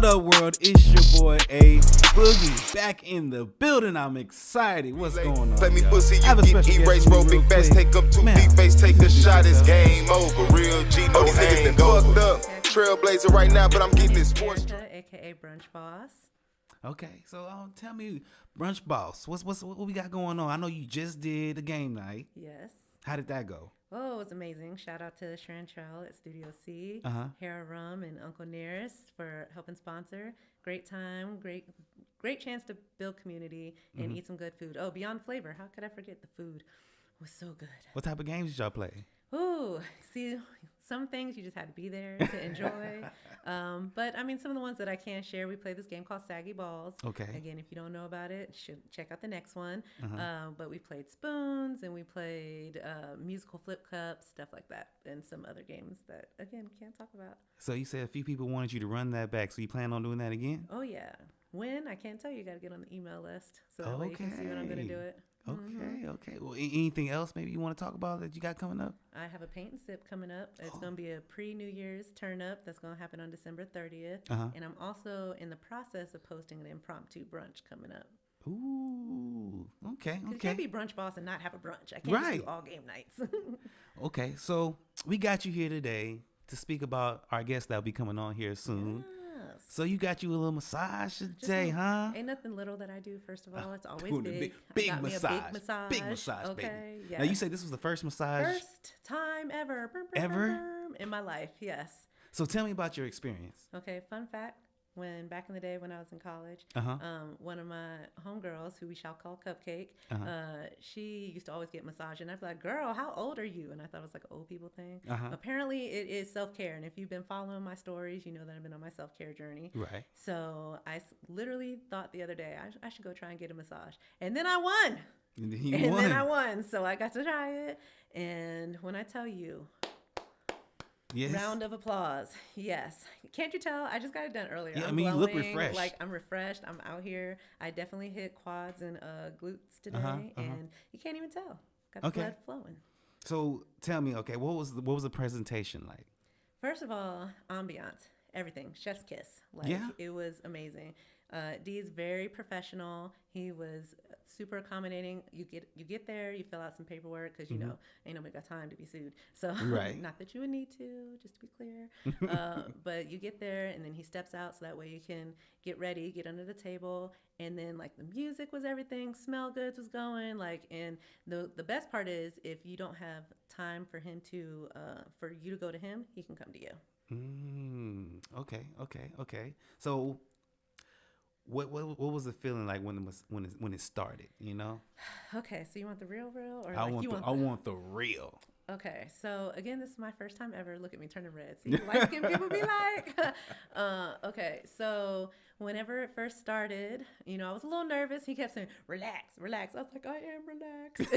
up, world? It's your boy A Boogie back in the building. I'm excited. What's going on? Let me y'all? pussy, I have you a get special guest erased, with me roll real big best, quick. take up 2 Man, deep face, take a introduce shot, it's yourself. game over. Real G, no these niggas been fucked up. Trailblazer right now, but I'm getting this sports. Erica, aka Brunch Boss. Okay, so tell me, Brunch Boss, what we got going on? I know you just did a game night. Yes. How did that go? Oh, it was amazing. Shout out to Chantrell at Studio C, Hera Rum, and Uncle Nearest for helping sponsor. Great time, great chance to build community and eat some good food. Oh, beyond flavor. How could I forget the food? Was so good. What type of games did y'all play? Ooh, see, some things you just had to be there to enjoy. But I mean, some of the ones that I can share, we played this game called Saggy Balls. Okay. Again, if you don't know about it, should check out the next one. But we played spoons and we played musical flip cups, stuff like that, and some other games that, again, can't talk about. So you said a few people wanted you to run that back. So you plan on doing that again? Oh, yeah. When? I can't tell you. You got to get on the email list so that way you can see when I'm going to do it. Okay. Well, anything else maybe you want to talk about that you got coming up? I have a paint and sip coming up. It's going to be a pre-New Year's turn up that's going to happen on December 30th. And I'm also in the process of posting an impromptu brunch coming up. Ooh, okay. You can't be brunch boss and not have a brunch. I can't just do all game nights. Okay, so we got you here today to speak about our guest that'll be coming on here soon. Yes. So you got you a little massage today, huh? Ain't nothing little that I do, first of all. It's always Doing the big. big Got me a massage. big massage. Big massage, okay, baby. Yeah. Now you said this was the first massage. First time ever. Ever? In my life, yes. So tell me about your experience. Okay, fun fact. When back in the day when I was in college, one of my homegirls, who we shall call Cupcake, she used to always get massage, and I'd be like, "Girl, how old are you?" And I thought it was like an old people thing. Apparently, it is self-care, and if you've been following my stories, you know that I've been on my self-care journey. Right. So I literally thought the other day I should go try and get a massage, and then I won. Then I won, so I got to try it. And when I tell you. Yes. Round of applause. Yes. Can't you tell? I just got it done earlier. Yeah, I'm you glowing, look refreshed. Like I'm refreshed. I'm out here. I definitely hit quads and glutes today, and you can't even tell. Got the blood flowing. So tell me, okay, what was the presentation like? First of all, ambiance, everything, chef's kiss. Like it was amazing. D is very professional. He was super accommodating. You get there, you fill out some paperwork because you know ain't nobody got time to be sued. So not that you would need to, just to be clear. But you get there and then he steps out so that way you can get ready, get under the table, and then like the music was everything, smell goods was going, like, and the best part is if you don't have time for him to for you to go to him, he can come to you. Okay. So. What was the feeling like when it started? You know. Okay, so you want the real, or I want the real. Okay, so again, this is my first time ever. Look at me turning red. See, light skinned people be like. Okay, so whenever it first started, you know, I was a little nervous. He kept saying, "Relax, relax." I was like, "I am relaxed."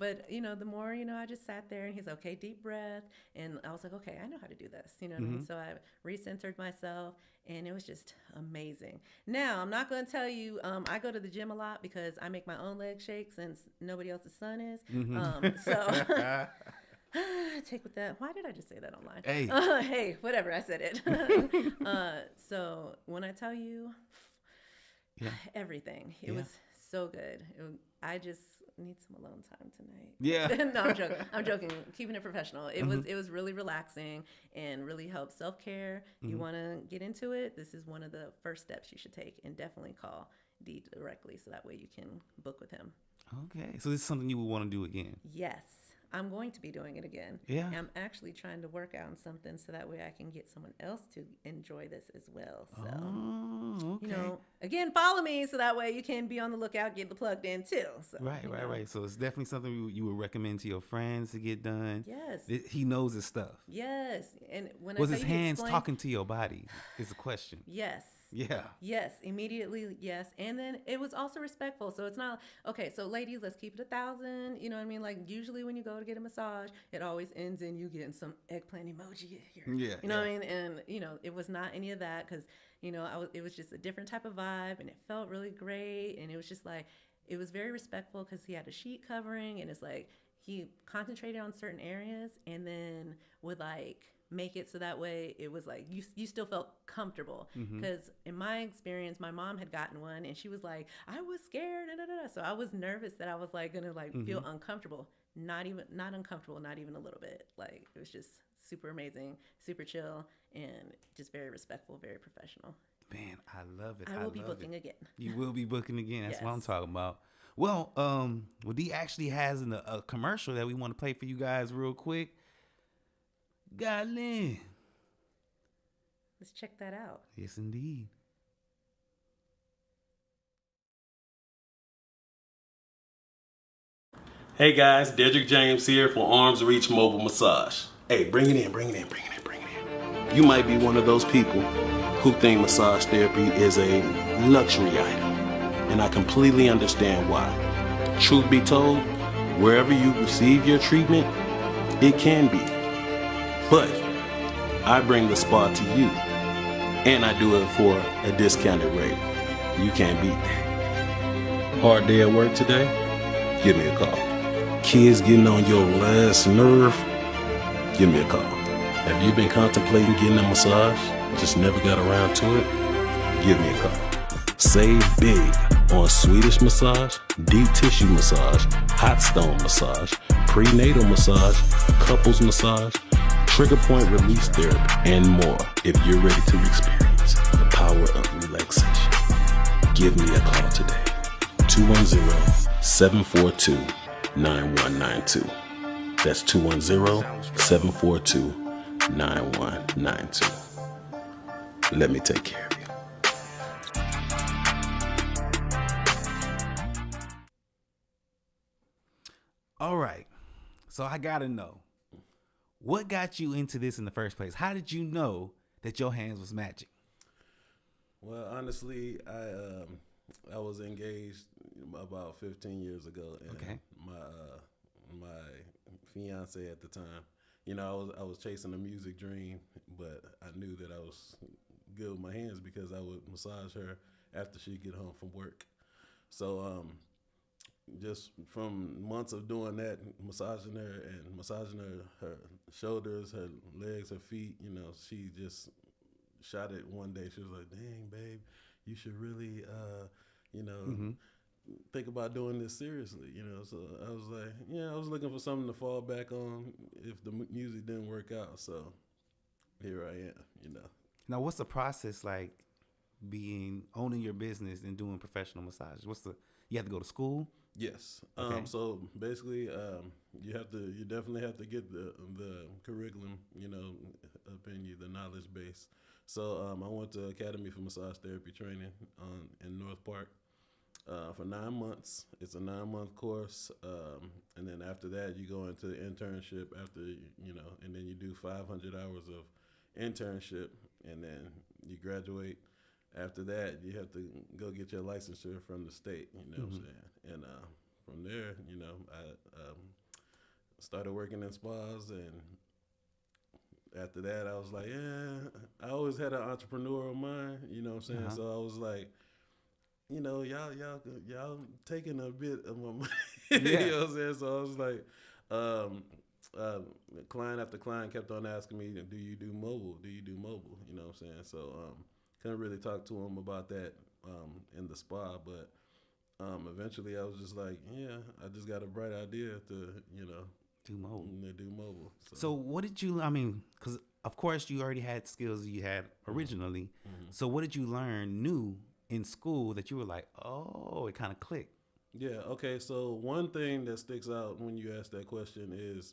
But you know, the more I just sat there, and he's like, "Okay, deep breath," and I was like, "Okay, I know how to do this." You know what I mean? So I recentered myself. And it was just amazing. Now, I'm not going to tell you, I go to the gym a lot because I make my own leg shake since nobody else's son is. So take with that. Why did I just say that online? Hey. Hey, whatever. I said it. So when I tell you everything, it was so good. I just need some alone time tonight. Yeah. No, I'm joking. Keeping it professional. It was really relaxing and really helped self-care. You want to get into it, this is one of the first steps you should take, and definitely call D directly so that way you can book with him. Okay. So this is something you would want to do again? Yes. I'm going to be doing it again. Yeah. I'm actually trying to work out on something so that way I can get someone else to enjoy this as well. So, you know, again, follow me so that way you can be on the lookout, get the plugged in too. So, Right. So it's definitely something you would recommend to your friends to get done. Yes. He knows his stuff. Yes. And when was I his hands talking to your body is the question. Yes. Yeah. Yes, immediately, yes. And then it was also respectful. So it's not, okay, so ladies, let's keep it 1,000. You know what I mean? Like usually when you go to get a massage, it always ends in you getting some eggplant emoji here. Yeah. You know what I mean? And, you know, it was not any of that because, you know, it was just a different type of vibe and it felt really great. And it was just like, it was very respectful because he had a sheet covering and it's like, he concentrated on certain areas and then would like make it so that way it was like you still felt comfortable. Because in my experience, my mom had gotten one and she was like, I was scared, so I was nervous that I was like gonna like feel uncomfortable. Not uncomfortable, not even a little bit. Like, it was just super amazing, super chill, and just very respectful, very professional. Man, I love it. I will be love booking it. again. You will be booking again. That's what I'm Yes. talking about. Well, D actually has a commercial that we want to play for you guys real quick. Godlin. Let's check that out. Yes, indeed. Hey guys, Dedrick James here for Arms Reach Mobile Massage. Hey, bring it in, bring it in, bring it in, bring it in. You might be one of those people who think massage therapy is a luxury item, and I completely understand why. Truth be told, wherever you receive your treatment, it can be. But I bring the spa to you, and I do it for a discounted rate. You can't beat that. Hard day at work today? Give me a call. Kids getting on your last nerve? Give me a call. Have you been contemplating getting a massage, just never got around to it? Give me a call. Save big on Swedish massage, deep tissue massage, hot stone massage, prenatal massage, couples massage, trigger point release therapy, and more if you're ready to experience the power of relaxation. Give me a call today. 210-742-9192. That's 210-742-9192. Let me take care of you. All right. So I gotta know, what got you into this in the first place? How did you know that your hands was magic? Well, honestly, I was engaged about 15 years ago, and Okay. my fiance at the time, you know, I was chasing a music dream, but I knew that I was good with my hands because I would massage her after she'd get home from work. So just from months of doing that, massaging her and massaging her shoulders, her legs, her feet, you know, she just shot it one day. She was like, dang, babe, you should really, think about doing this seriously, you know. So I was like, yeah, I was looking for something to fall back on if the music didn't work out. So here I am, you know. Now, what's the process like owning your business and doing professional massage? You have to go to school? Yes. Okay. So basically, you definitely have to get the curriculum, you know, up in you, the knowledge base. So I went to Academy for Massage Therapy Training in North Park for 9 months. It's a 9-month course, and then after that, you go into the internship and then you do 500 hours of internship, and then you graduate. After that, you have to go get your licensure from the state, you know what I'm saying? And from there, you know, I started working in spas, and after that, I was like, yeah, I always had an entrepreneurial mind, you know what I'm saying? So I was like, you know, y'all taking a bit of my money, you know what I'm saying? So I was like, client after client kept on asking me, do you do mobile? Do you do mobile? You know what I'm saying? So couldn't really talk to him about that in the spa, but eventually I was just like, yeah, I just got a bright idea to, you know, Do mobile. do mobile. So what did you, because of course you already had skills you had originally. So what did you learn new in school that you were like, oh, it kind of clicked? Yeah, okay, so one thing that sticks out when you ask that question is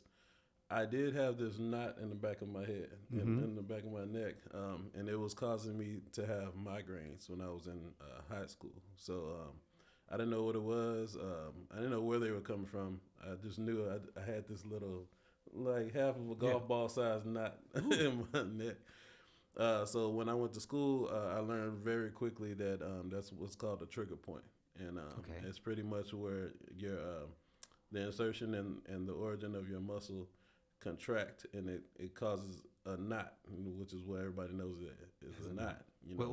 I did have this knot in the back of my head, in the back of my neck, and it was causing me to have migraines when I was in high school. So I didn't know what it was. I didn't know where they were coming from. I just knew I had this little, like half of a golf ball size knot in my neck. So when I went to school, I learned very quickly that that's what's called a trigger point. And it's pretty much where your the insertion and the origin of your muscle contract, and it causes a knot, which is what everybody knows it is a knot. You know,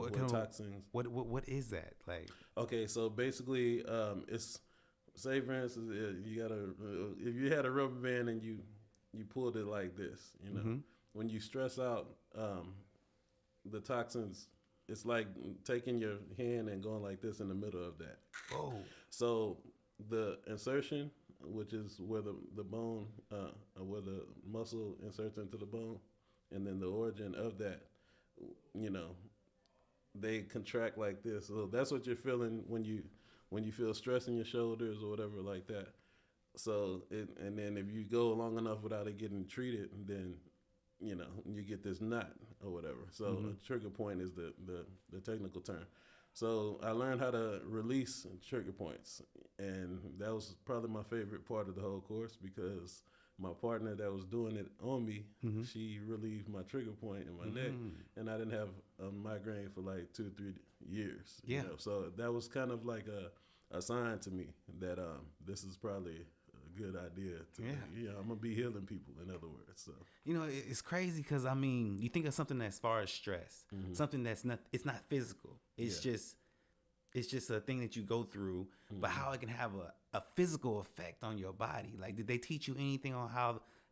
What is that? Like, okay, so basically, it's say for instance, you got if you had a rubber band and you pulled it like this, you know, when you stress out, the toxins, it's like taking your hand and going like this in the middle of that. Oh. So the insertion, which is where the bone, where the muscle inserts into the bone, and then the origin of that, you know, they contract like this. So that's what you're feeling when you feel stress in your shoulders or whatever like that. So and then if you go long enough without it getting treated, then you know you get this knot or whatever. So a trigger point is the technical term. So I learned how to release trigger points, and that was probably my favorite part of the whole course because my partner that was doing it on me, she relieved my trigger point in my neck, and I didn't have a migraine for like 2-3 years. Yeah. You know? So that was kind of like a sign to me that this is probably a good idea. I'm gonna be healing people. In other words, so You know, it's crazy because I mean, you think of something as far as stress, something that's not. It's not physical. It's just a thing that you go through. But how it can have a physical effect on your body. Like, did they teach you anything on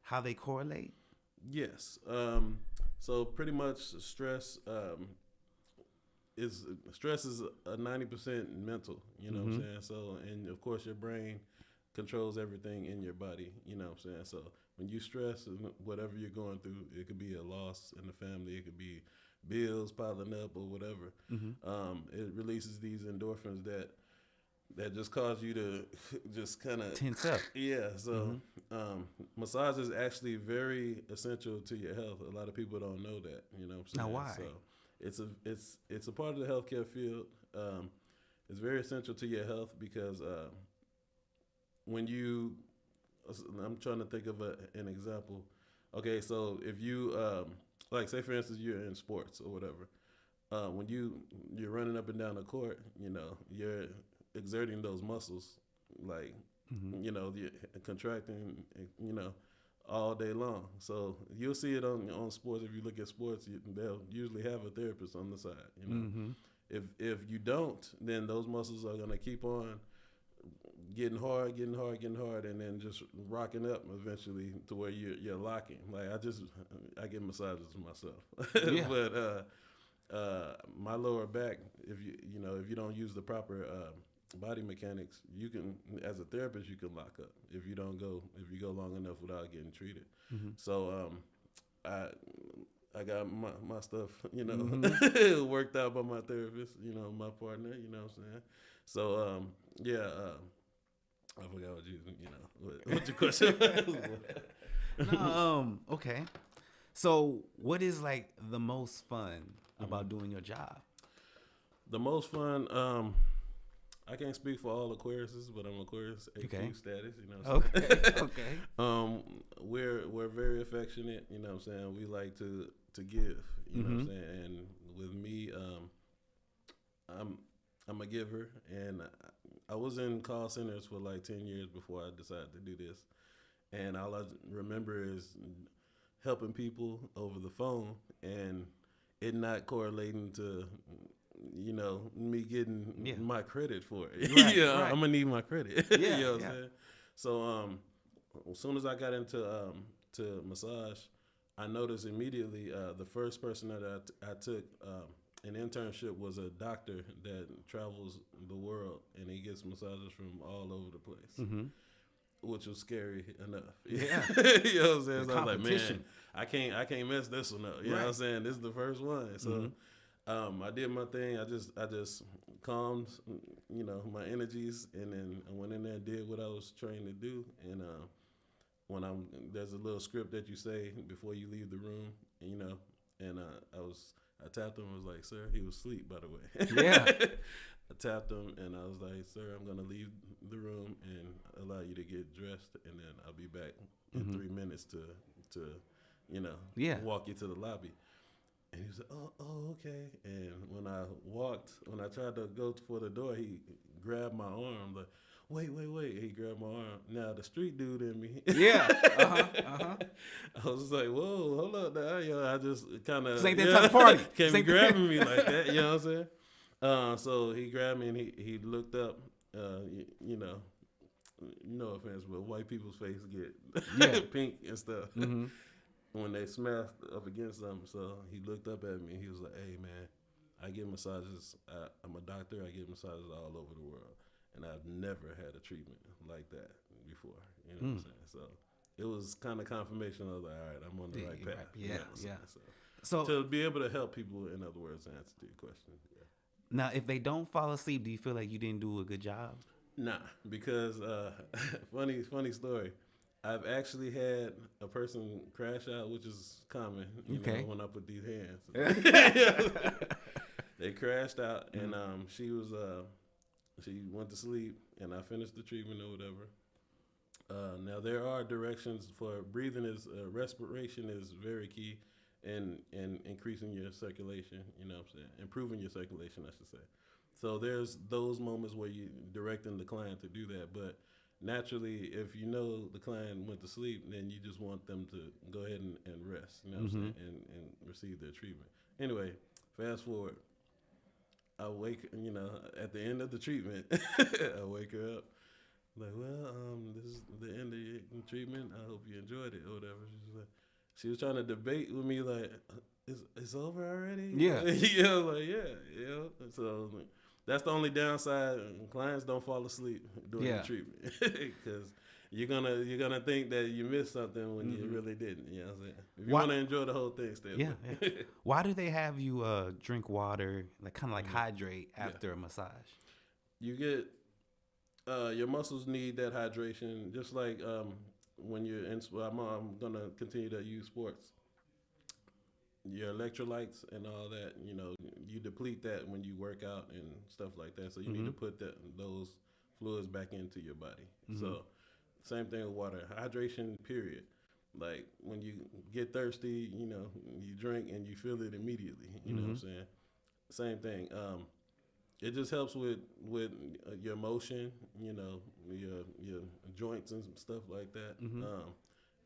how they correlate? yes. So pretty much stress is a 90% mental. You know what I'm saying? So and of course your brain controls everything in your body. You know what I'm saying? So when you stress, whatever you're going through, it could be a loss in the family, it could be bills piling up or whatever. It releases these endorphins that just cause you to just kind of Tense up. Yeah. So massage is actually very essential to your health. A lot of people don't know that. You know what I'm saying? Now, why? So it's a part of the healthcare field. It's very essential to your health because I'm trying to think of an example. Okay, so if you like say for instance you're in sports or whatever, when you're running up and down the court, you know, you're exerting those muscles, like you know, you're contracting, you know, all day long. So you'll see it on sports. If you look at sports, they'll usually have a therapist on the side. You know, if you don't, then those muscles are gonna keep on getting hard, and then just rocking up eventually to where you're locking. Like I get massages myself, Yeah. but my lower back, if you don't use the proper body mechanics, you can, as a therapist, you can lock up if you go long enough without getting treated. So I got my stuff, you know, worked out by my therapist, you know, my partner, you know what I'm saying? So I forgot what your question was. No, okay. So what is like the most fun about doing your job? The most fun, I can't speak for all Aquariuses, but I'm Aquarius AQ status, you know what I'm saying? Okay. We're very affectionate, you know what I'm saying? We like to give, you know what I'm saying? And with me, I'm a giver, and I was in call centers for like 10 years before I decided to do this. And all I remember is helping people over the phone and it not correlating to, you know, me getting my credit for it. Right, yeah, right. I'm gonna need my credit. Yeah, you know what yeah. I'm saying? So as soon as I got into to massage, I noticed immediately the first person that I took an internship was a doctor that travels the world, and he gets massages from all over the place, which was scary enough. Yeah. You know what I'm saying? The So I was like, man, competition. I can't mess this one up. You know what I'm saying? This is the first one. So I did my thing. I just calmed, you know, my energies, and then I went in there and did what I was trained to do. And there's a little script that you say before you leave the room, you know, and I tapped him and was like, sir, he was asleep, by the way. Yeah. I tapped him and I was like, sir, I'm going to leave the room and allow you to get dressed, and then I'll be back in 3 minutes to you know, walk you to the lobby. And he was like, oh, okay. And when I tried to go for the door, he grabbed my arm, like, wait. He grabbed my arm. Now, the street dude in me. Yeah. I was like, whoa, hold up now. You know, I just kind of. This ain't that type of party. Can't be grabbing me like that. You know what I'm saying? So he grabbed me and he looked up, you know, no offense, but white people's face get Yeah. pink and stuff Mm-hmm. when they smash up against something. So he looked up at me and he was like, "Hey man, I get massages. I'm a doctor. I get massages all over the world, and I've never had a treatment like that before." You know what I'm saying? So it was kind of confirmation. I was like, "All right, I'm on the right path." Yeah, You know what I'm yeah. saying? So To be able to help people, in other words, to answer to your question. Yeah. now, if they don't fall asleep, do you feel like you didn't do a good job? Nah, because funny story. I've actually had a person crash out, which is common, you Okay. know, when I put these hands. They crashed out, and she went to sleep, and I finished the treatment or whatever. Now there are directions for breathing. Is respiration is very key in increasing your circulation. You know what I'm saying? Improving your circulation, I should say. So there's those moments where you directing the client to do that, but naturally, if you know the client went to sleep, then you just want them to go ahead and rest, you know what I'm saying, and receive their treatment. Anyway, fast forward. I wake, you know, at the end of the treatment, I wake her up. Like, well, this is the end of your treatment. I hope you enjoyed it or whatever. She was trying to debate with me, like, it's over already? Yeah. You know, like, yeah. So that's the only downside. Clients don't fall asleep during Yeah. the treatment because you're gonna think that you missed something when you really didn't. You know what I'm saying? If you Why- want to enjoy the whole thing, stay Yeah, awake. yeah. Why do they have you drink water, like kind of like hydrate after a massage? You get your muscles need that hydration, just like when you're in. I'm gonna continue to use sports. Your electrolytes and all that, you know, you deplete that when you work out and stuff like that. So you need to put those fluids back into your body. So same thing with water, hydration. Period. Like when you get thirsty, you know, you drink and you feel it immediately. You know what I'm saying? Same thing. It just helps with your motion, you know, your joints and stuff like that.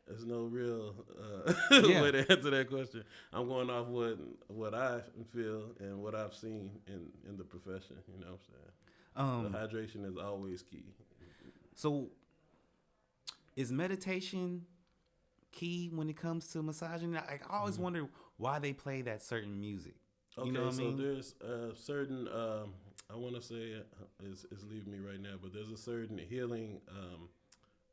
There's no real Yeah. way to answer that question. I'm going off what I feel and what I've seen in the profession. You know what I'm saying? The hydration is always key. So, is meditation key when it comes to massaging? I always wonder why they play that certain music. Okay, You know what I so mean? there's a certain, I want to say it's leaving me right now, but there's a certain healing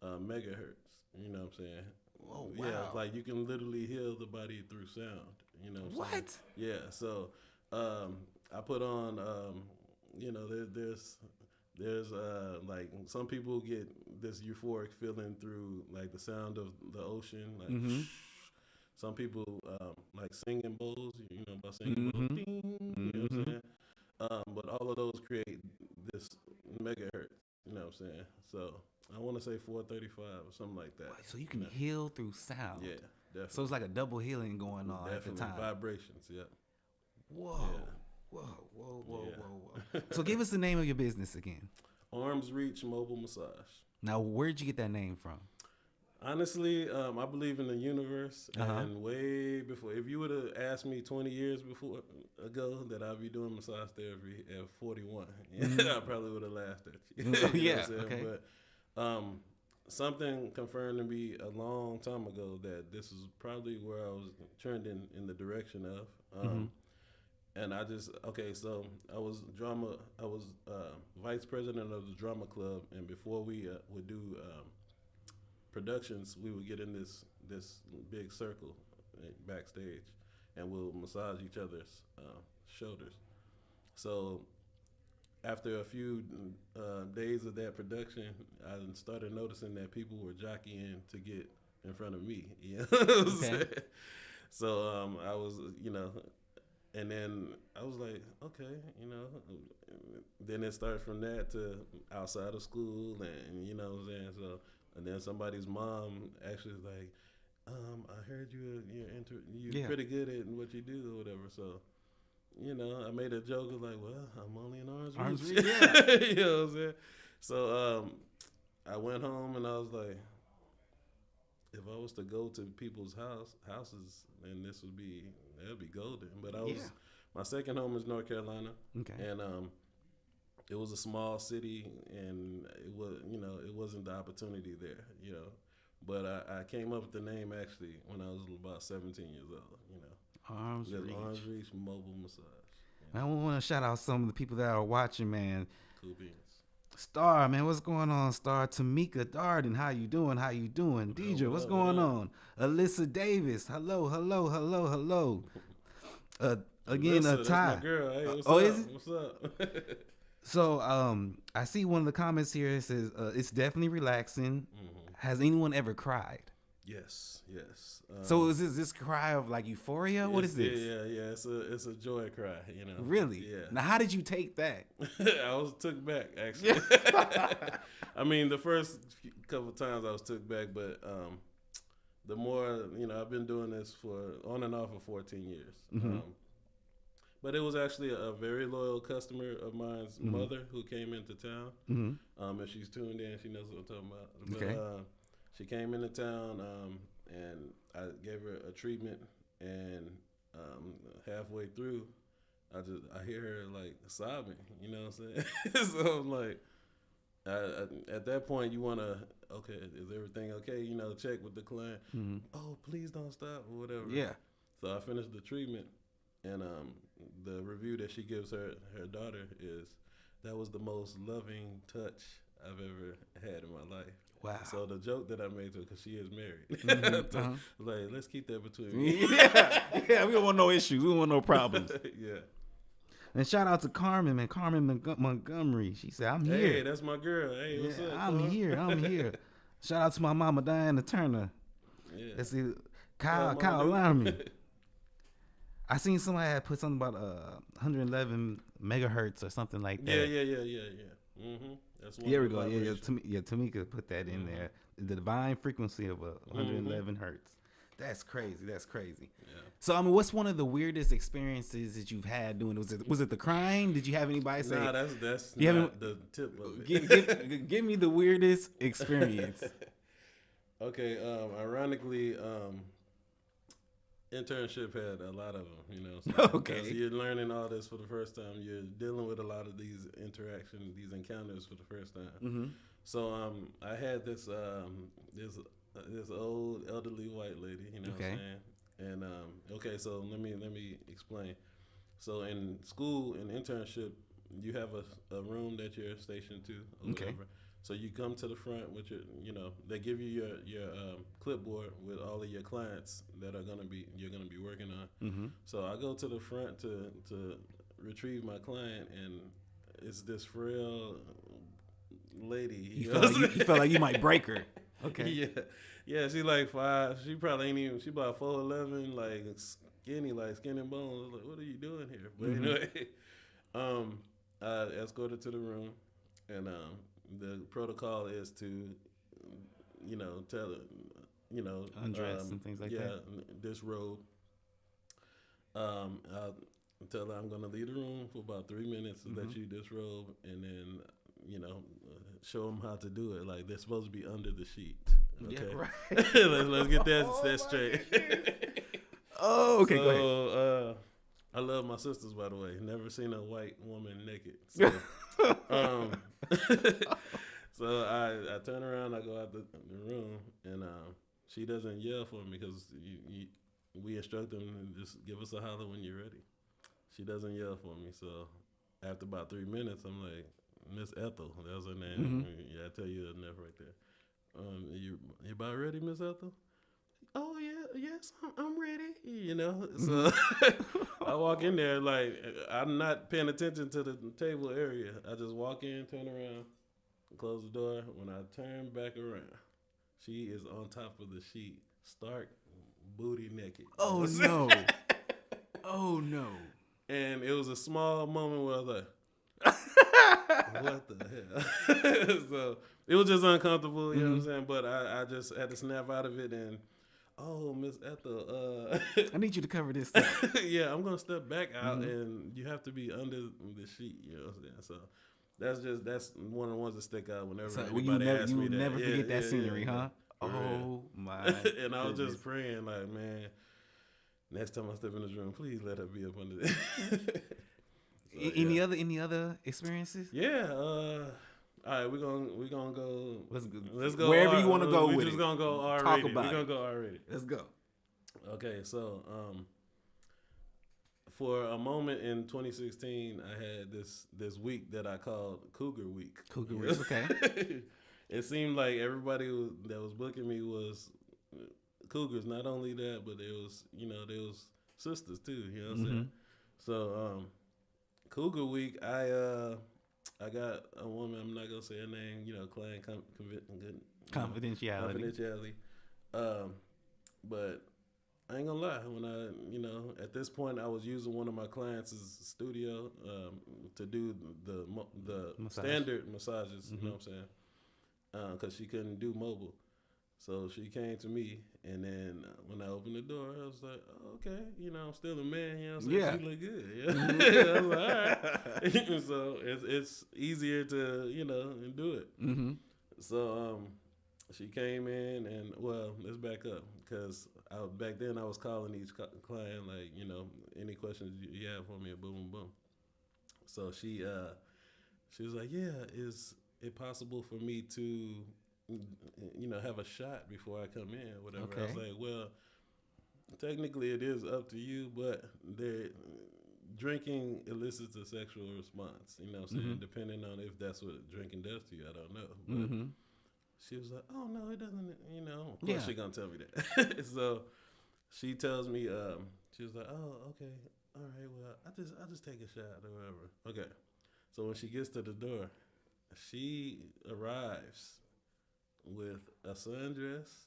megahertz. You know what I'm saying? Oh, Yeah, wow. like you can literally heal the body through sound. You know what I'm saying? What? Yeah, so I put on, you know, there's like some people get this euphoric feeling through like the sound of the ocean, like some people like singing bowls, you know, by singing bowls, ding, you know what I'm saying? But all of those create this megahertz, you know what I'm saying? So I want to say 435 or something like that. So you can heal through sound. Yeah, definitely. So it's like a double healing going on at the Definitely time. vibrations, yeah. Whoa. Yeah. Whoa. Yeah. So give us the name of your business again. Arms Reach Mobile Massage. Now, where'd you get that name from? Honestly, I believe in the universe, and way before. If you would have asked me 20 years ago that I'd be doing massage therapy at 41, I probably would have laughed at you. You know what I'm Yeah, saying? okay. But something confirmed to me a long time ago that this is probably where I was trending in the direction of. And I just so I was vice president of the drama club, and before we would do productions, we would get in this big circle backstage, and we'll massage each other's shoulders. So after a few days of that production, I started noticing that people were jockeying to get in front of me. You know what I'm saying? So I was, you know, and then I was like, okay, you know. Then it started from that to outside of school, and you know what I'm saying. So, and then somebody's mom actually was like, I heard you're pretty good at what you do or whatever. So, you know, I made a joke of like, well, I'm only in arms reach. Yeah. You know what I'm saying? So I went home and I was like, if I was to go to people's houses, then that'd be golden. But my second home is North Carolina. Okay. And it was a small city, and it was, you know, it wasn't the opportunity there, you know. But I came up with the name actually when I was about 17 years old, you know. Arms Reach. Arms Reach Mobile Massage. I want to shout out some of the people that are watching, man. Cool beans. Star, man, what's going on, Star? Tamika Darden, how you doing? How you doing? Deidre, what's going on? Alyssa Davis, hello. Again, Alyssa, Ty. that's my girl. Hey, what's Oh, up? is it? What's up? So, I see one of the comments here. It says, it's definitely relaxing. Has anyone ever cried? Yes. So is this cry of like euphoria? What is this? Yeah. It's a joy cry, you know. Really? Yeah. Now, how did you take that? I was took back actually. I mean, the first couple of times I was took back, but the more, you know, I've been doing this for on and off for 14 years. But it was actually a very loyal customer of mine's mother who came into town. If she's tuned in, she knows what I'm talking about. But, Okay. she came into town, and I gave her a treatment, and halfway through, I hear her like sobbing. You know what I'm saying? So I'm like, at that point, you want to, okay, is everything okay? You know, check with the client. Oh, please don't stop or whatever. Yeah. So I finished the treatment, and the review that she gives her daughter is, that was the most loving touch I've ever had in my life. Wow. So the joke that I made to her, because she is married, like, let's keep that between me. Yeah, we don't want no issues. We don't want no problems. Yeah. And shout out to Carmen, man. Carmen Montgomery. She said, I'm here. Hey, that's my girl. Hey, what's up? I'm Carl? here. Shout out to my mama, Diana Turner. Yeah. Let's see. Kyle Mama, Laramie. I seen somebody had put something about 111 megahertz or something like that. Yeah. That's one. Here we of the go. Yeah, vibrations. Tamika put that in there. The divine frequency of 111 hertz. That's crazy. Yeah. So I mean, what's one of the weirdest experiences that you've had doing? Was it the crying? Did you have anybody say? Nah, that's You not the tip of it. give me the weirdest experience. Okay. Ironically, internship had a lot of them, you know. So, Okay. because you're learning all this for the first time. You're dealing with a lot of these interactions, these encounters for the first time. So I had this this old elderly white lady, you know what I'm saying? And okay, so let me explain. So in school, in internship, you have a room that you're stationed to or whatever. So you come to the front with your, you know, they give you your clipboard with all of your clients that you're gonna be working on. So I go to the front to retrieve my client, and it's this frail lady. You felt like you might break her. Okay. Yeah. She like 5. She probably ain't even. She about 4'11", like skinny and bones. I was like, what are you doing here? But anyway, I escorted to the room, and the protocol is to, you know, tell her, you know, Undress and things like that. Disrobe. I'll tell her I'm gonna leave the room for about 3 minutes to let you disrobe, and then, you know, show them how to do it. Like, they're supposed to be under the sheet. Okay, Yeah, right. let's get that straight. Oh, okay. So, go ahead. I love my sisters, by the way. Never seen a white woman naked. So, so I turn around, I go out the room, and she doesn't yell for me because we instruct them to just give us a holler when you're ready. She doesn't yell for me. So after about 3 minutes, I'm like, Miss Ethel, that was her name. Yeah, I tell you enough right there. You about ready, Miss Ethel? Oh yes, I'm ready. You know, so I walk in there like I'm not paying attention to the table area. I just walk in, turn around, close the door. When I turn back around, she is on top of the sheet, stark booty naked. Oh no! Oh no! And it was a small moment where I was like, what the hell? So it was just uncomfortable, you know what I'm saying? But I just had to snap out of it and, oh, Miss Ethel, I need you to cover this. yeah, I'm gonna step back out, and you have to be under the sheet, you know what I'm saying? So that's one of the ones that stick out whenever So anybody asks me that. You never forget that scenery, yeah. huh? For Oh my! and I was goodness. just praying, like, man, next time I step in this room, please let her be up under there. Any other experiences? Yeah. All right, we're gonna go. Let's go. Let's go Wherever R, you want to go we're with just it. gonna go R Talk rated. about We're gonna it. go R rated. Let's go. Okay, so for a moment in 2016, I had this week that I called Cougar Week. Cougar Week, okay. It seemed like everybody that was booking me was Cougars. Not only that, but there was sisters too. You know what I'm saying? So Cougar Week, I got a woman. I'm not gonna say her name. Client confidentiality. But I ain't gonna lie. When I, at this point, I was using one of my clients' studio to do the standard massages. You know what I'm saying? Because she couldn't do mobile. So she came to me, and then when I opened the door, I was like, oh, okay, I'm still a man, you know what I'm saying? Yeah. She look good. Yeah. I was like, all right. So it's easier to, do it. Mm-hmm. So she came in, and, well, let's back up, because back then I was calling each client, like, any questions you have for me, boom, boom, boom. So she was like, yeah, is it possible for me to have a shot before I come in or whatever. Okay. I was like, well, technically it is up to you, but drinking elicits a sexual response, you know what I'm saying? Depending on if that's what drinking does to you, I don't know. But she was like, oh, no, it doesn't, of course she gonna tell me that. So she tells me, she was like, oh, okay, all right, well, I just take a shot or whatever. Okay. So when she gets to the door, she arrives with a sundress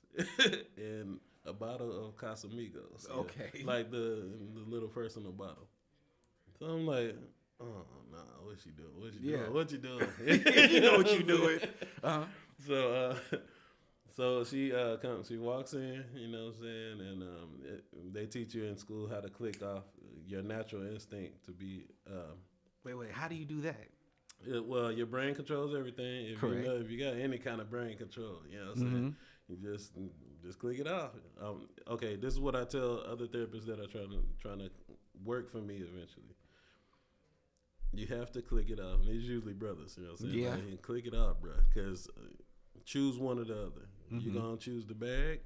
and a bottle of Casamigos. Okay. Like the little personal bottle. So I'm like, oh, no, what's she doing? What you doing? You know what you doing. Uh-huh. So she comes, she walks in, you know what I'm saying? And they teach you in school how to click off your natural instinct to be... Wait, how do you do that? Well, your brain controls everything. Correct. If you got any kind of brain control, you know what I'm saying? You just click it off. Okay, this is what I tell other therapists that are trying to work for me eventually. You have to click it off. And it's usually brothers, you know what I'm saying? Yeah. Like, click it off, bro. Because choose one or the other. You going to choose the bag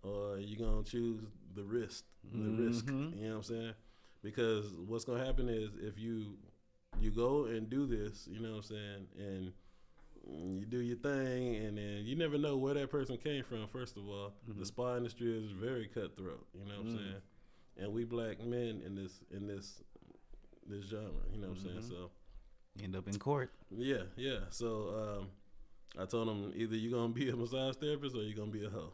or you going to choose the risk. You know what I'm saying? Because what's going to happen is if you go and do this, you know what I'm saying, and you do your thing, and then you never know where that person came from, first of all. The spa industry is very cutthroat, you know what I'm saying? And we black men in this genre, you know what I'm saying? So End up in court. yeah. So I told him either you're going to be a massage therapist or you're going to be a hoe.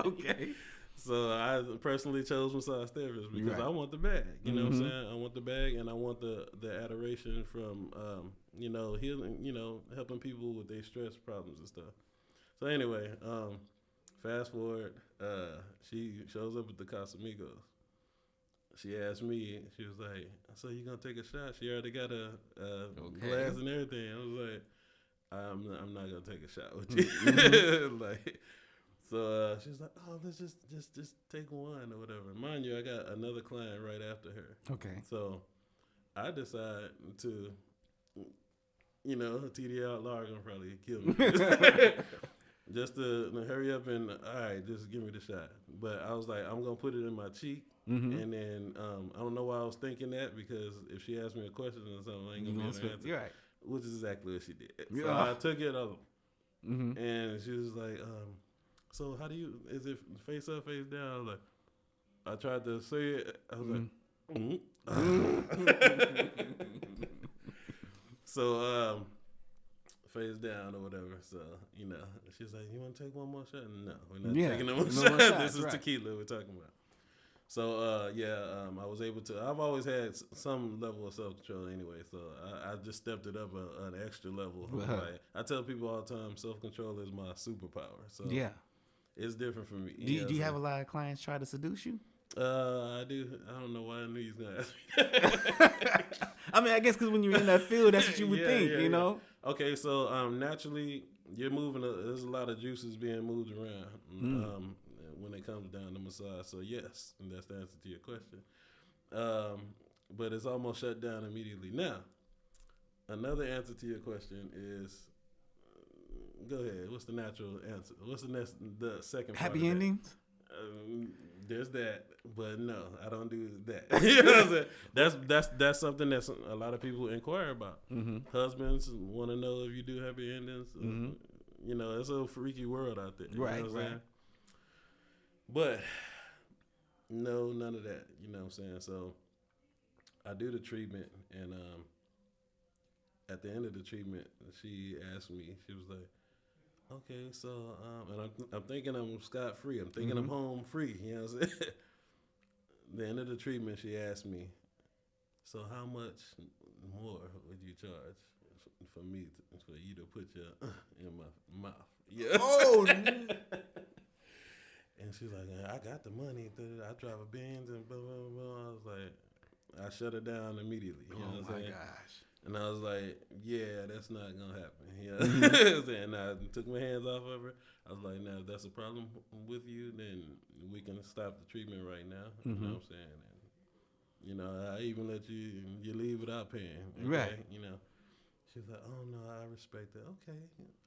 Okay. So I personally chose massage therapist because I want the bag. You know what I'm saying? I want the bag, and I want the adoration from healing, helping people with their stress problems and stuff. So anyway, fast forward, she shows up at the Casamigos. She asked me, she was like, so you gonna take a shot? She already got a glass and everything. I was like, I'm not gonna take a shot with you. Like, so she was like, oh, let's just take one or whatever. Mind you, I got another client right after her. Okay. So I decide to, TDL Laura gonna probably kill me. Just to hurry up and, all right, just give me the shot. But I was like, I'm gonna put it in my cheek. And then I don't know why I was thinking that, because if she asked me a question or something, I ain't gonna be able to answer. You're right. Which is exactly what she did. Yeah. So I took it up, and she was like, so how do you, is it face up, face down? I was like, I tried to say it. I was like, So face down or whatever. So, she's like, you want to take one more shot? No, we're not taking no more shot. This is tequila we're talking about. So, I was able to, I've always had some level of self-control anyway, so I just stepped it up an extra level. Like, I tell people all the time, self-control is my superpower. So Yeah. it's different for me. Do you have a lot of clients try to seduce you? I do. I don't know why I knew you was going to ask me. I mean, I guess because when you're in that field, that's what you would think, you know? Okay, so naturally, you're moving, there's a lot of juices being moved around. When it comes down to massage. So yes, and that's the answer to your question. but it's almost shut down immediately. Now, another answer to your question is, go ahead. What's the natural answer? What's the second part? Happy endings? There's that, but no, I don't do that. You know what I'm saying? That's something that a lot of people inquire about. Husbands want to know if you do happy endings. You know, it's a freaky world out there. You know what I'm saying? But no, none of that. You know what I'm saying? So I do the treatment, and at the end of the treatment, she asked me. She was like, "Okay, so and I'm thinking I'm scot free. I'm thinking I'm home free." You know what I'm saying? The end of the treatment, she asked me, "So how much more would you charge for you to put your in my mouth?" Yeah. Oh. And she's like, "I got the money. I drive a Benz and blah blah blah." I was like, I shut her down immediately. You know what I'm saying? Gosh. And I was like, "Yeah, that's not gonna happen." You know what I'm saying? And I took my hands off of her. I was like, "Now, if that's a problem with you, then we can stop the treatment right now." You know what I'm saying? And, you know, I even let you leave without paying. Okay? Right. You know. She's like, "Oh no, I respect that.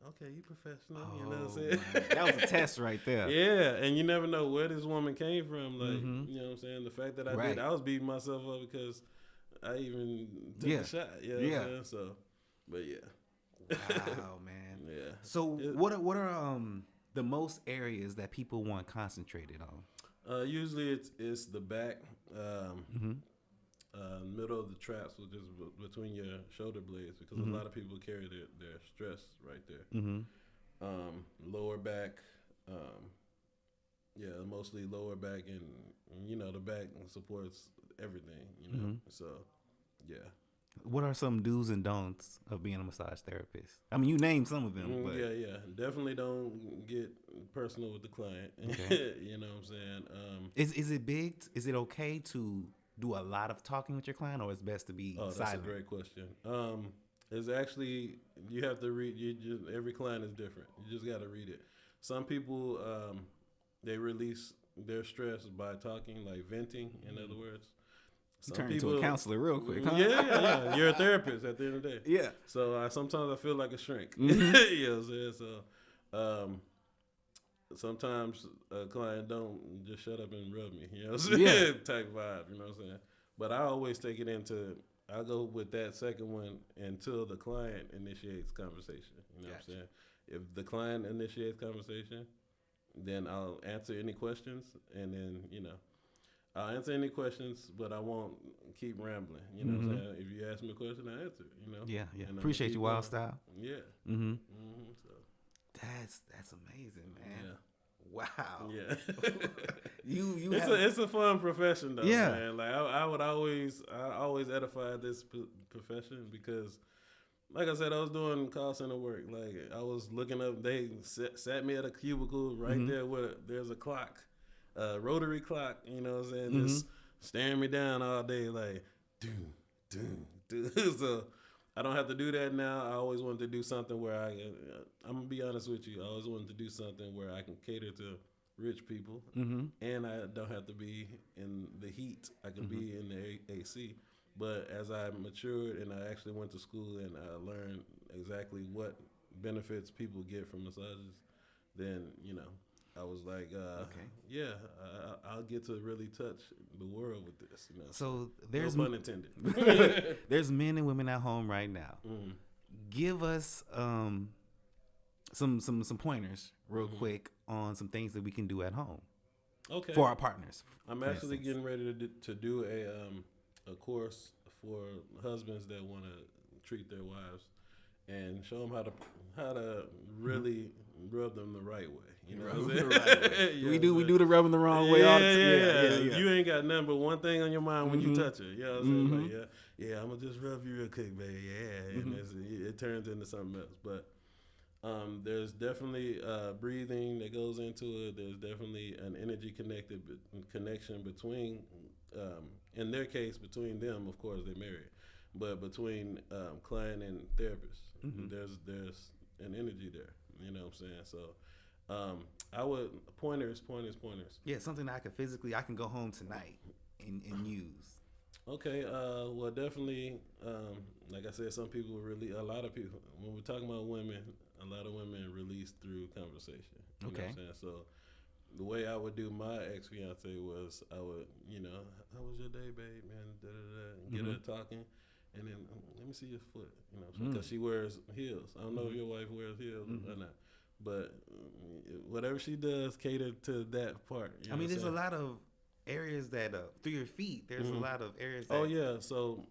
Okay, you professional." You know what I'm saying? That was a test right there. Yeah, and you never know where this woman came from. Like, you know what I'm saying? The fact that I was beating myself up because I even took a shot. You know what I'm saying? So, but yeah. Wow, man. Yeah. So what are the most areas that people want concentrated on? Usually it's the back, middle of the traps, which is between your shoulder blades, because a lot of people carry their stress right there. Lower back, mostly lower back, and you know the back supports everything. You know, so yeah. What are some do's and don'ts of being a massage therapist? I mean, you named some of them. But. Yeah. Definitely don't get personal with the client. Okay. You know what I'm saying? Is it big? Is it okay to do a lot of talking with your client, or it's best to be silent? That's a great question. It's actually, you have to read. Every client is different. You just got to read it. Some people, they release their stress by talking, like venting. In other words. You turn into a counselor real quick, huh? Yeah. You're a therapist at the end of the day. Yeah. So sometimes I feel like a shrink. You know what I'm saying? So sometimes a client don't just shut up and rub me. You know what I'm saying? Yeah. Type vibe. You know what I'm saying? But I always take it into. I go with that second one until the client initiates conversation. You know what I'm saying? If the client initiates conversation, then I'll answer any questions, and then I'll answer any questions, but I won't keep rambling. You know what I'm saying? If you ask me a question, I answer it, you know? Yeah. And Appreciate you, Wild Style. Yeah. So. That's amazing, man. Yeah. Wow. Yeah. It's a fun profession though, yeah. man. Like I always edify this profession because, like I said, I was doing call center work. Like I was looking up, they sat me at a cubicle right there where there's a clock. Rotary clock, you know what I'm saying? Just staring me down all day, like, do. So I don't have to do that now. I always wanted to do something where I'm going to be honest with you. I always wanted to do something where I can cater to rich people and I don't have to be in the heat. I can be in the AC. But as I matured and I actually went to school and I learned exactly what benefits people get from massages, then, I was like, I'll get to really touch the world with this. So there's no pun intended. There's men and women at home right now. Give us some pointers real quick on some things that we can do at home. Okay. For our partners. I'm actually getting ready to do a course for husbands that want to treat their wives and show them how to really rub them the right way. You know what I'm saying? Right we do the rubbing the wrong way all the time. Yeah. You ain't got nothing but one thing on your mind when you touch her. You know what I'm saying? Like, I'm gonna just rub you real quick, baby. Yeah, and it turns into something else. But there's definitely breathing that goes into it. There's definitely an energy connection between, in their case, between them. Of course, they're married, but between client and therapist, there's an energy there. You know what I'm saying? So. I would pointers. Yeah, something that I can go home tonight and use. Okay, well, definitely, like I said, some people really, a lot of people, when we're talking about women, a lot of women release through conversation. You know what I'm saying? So the way I would do my ex-fiance was I would, how was your day, babe, man, and get her talking. And then, let me see your foot, because she wears heels. I don't know if your wife wears heels or not. But whatever she does, cater to that part. I mean, there's a lot of areas that through your feet. There's a lot of areas. That, oh yeah, so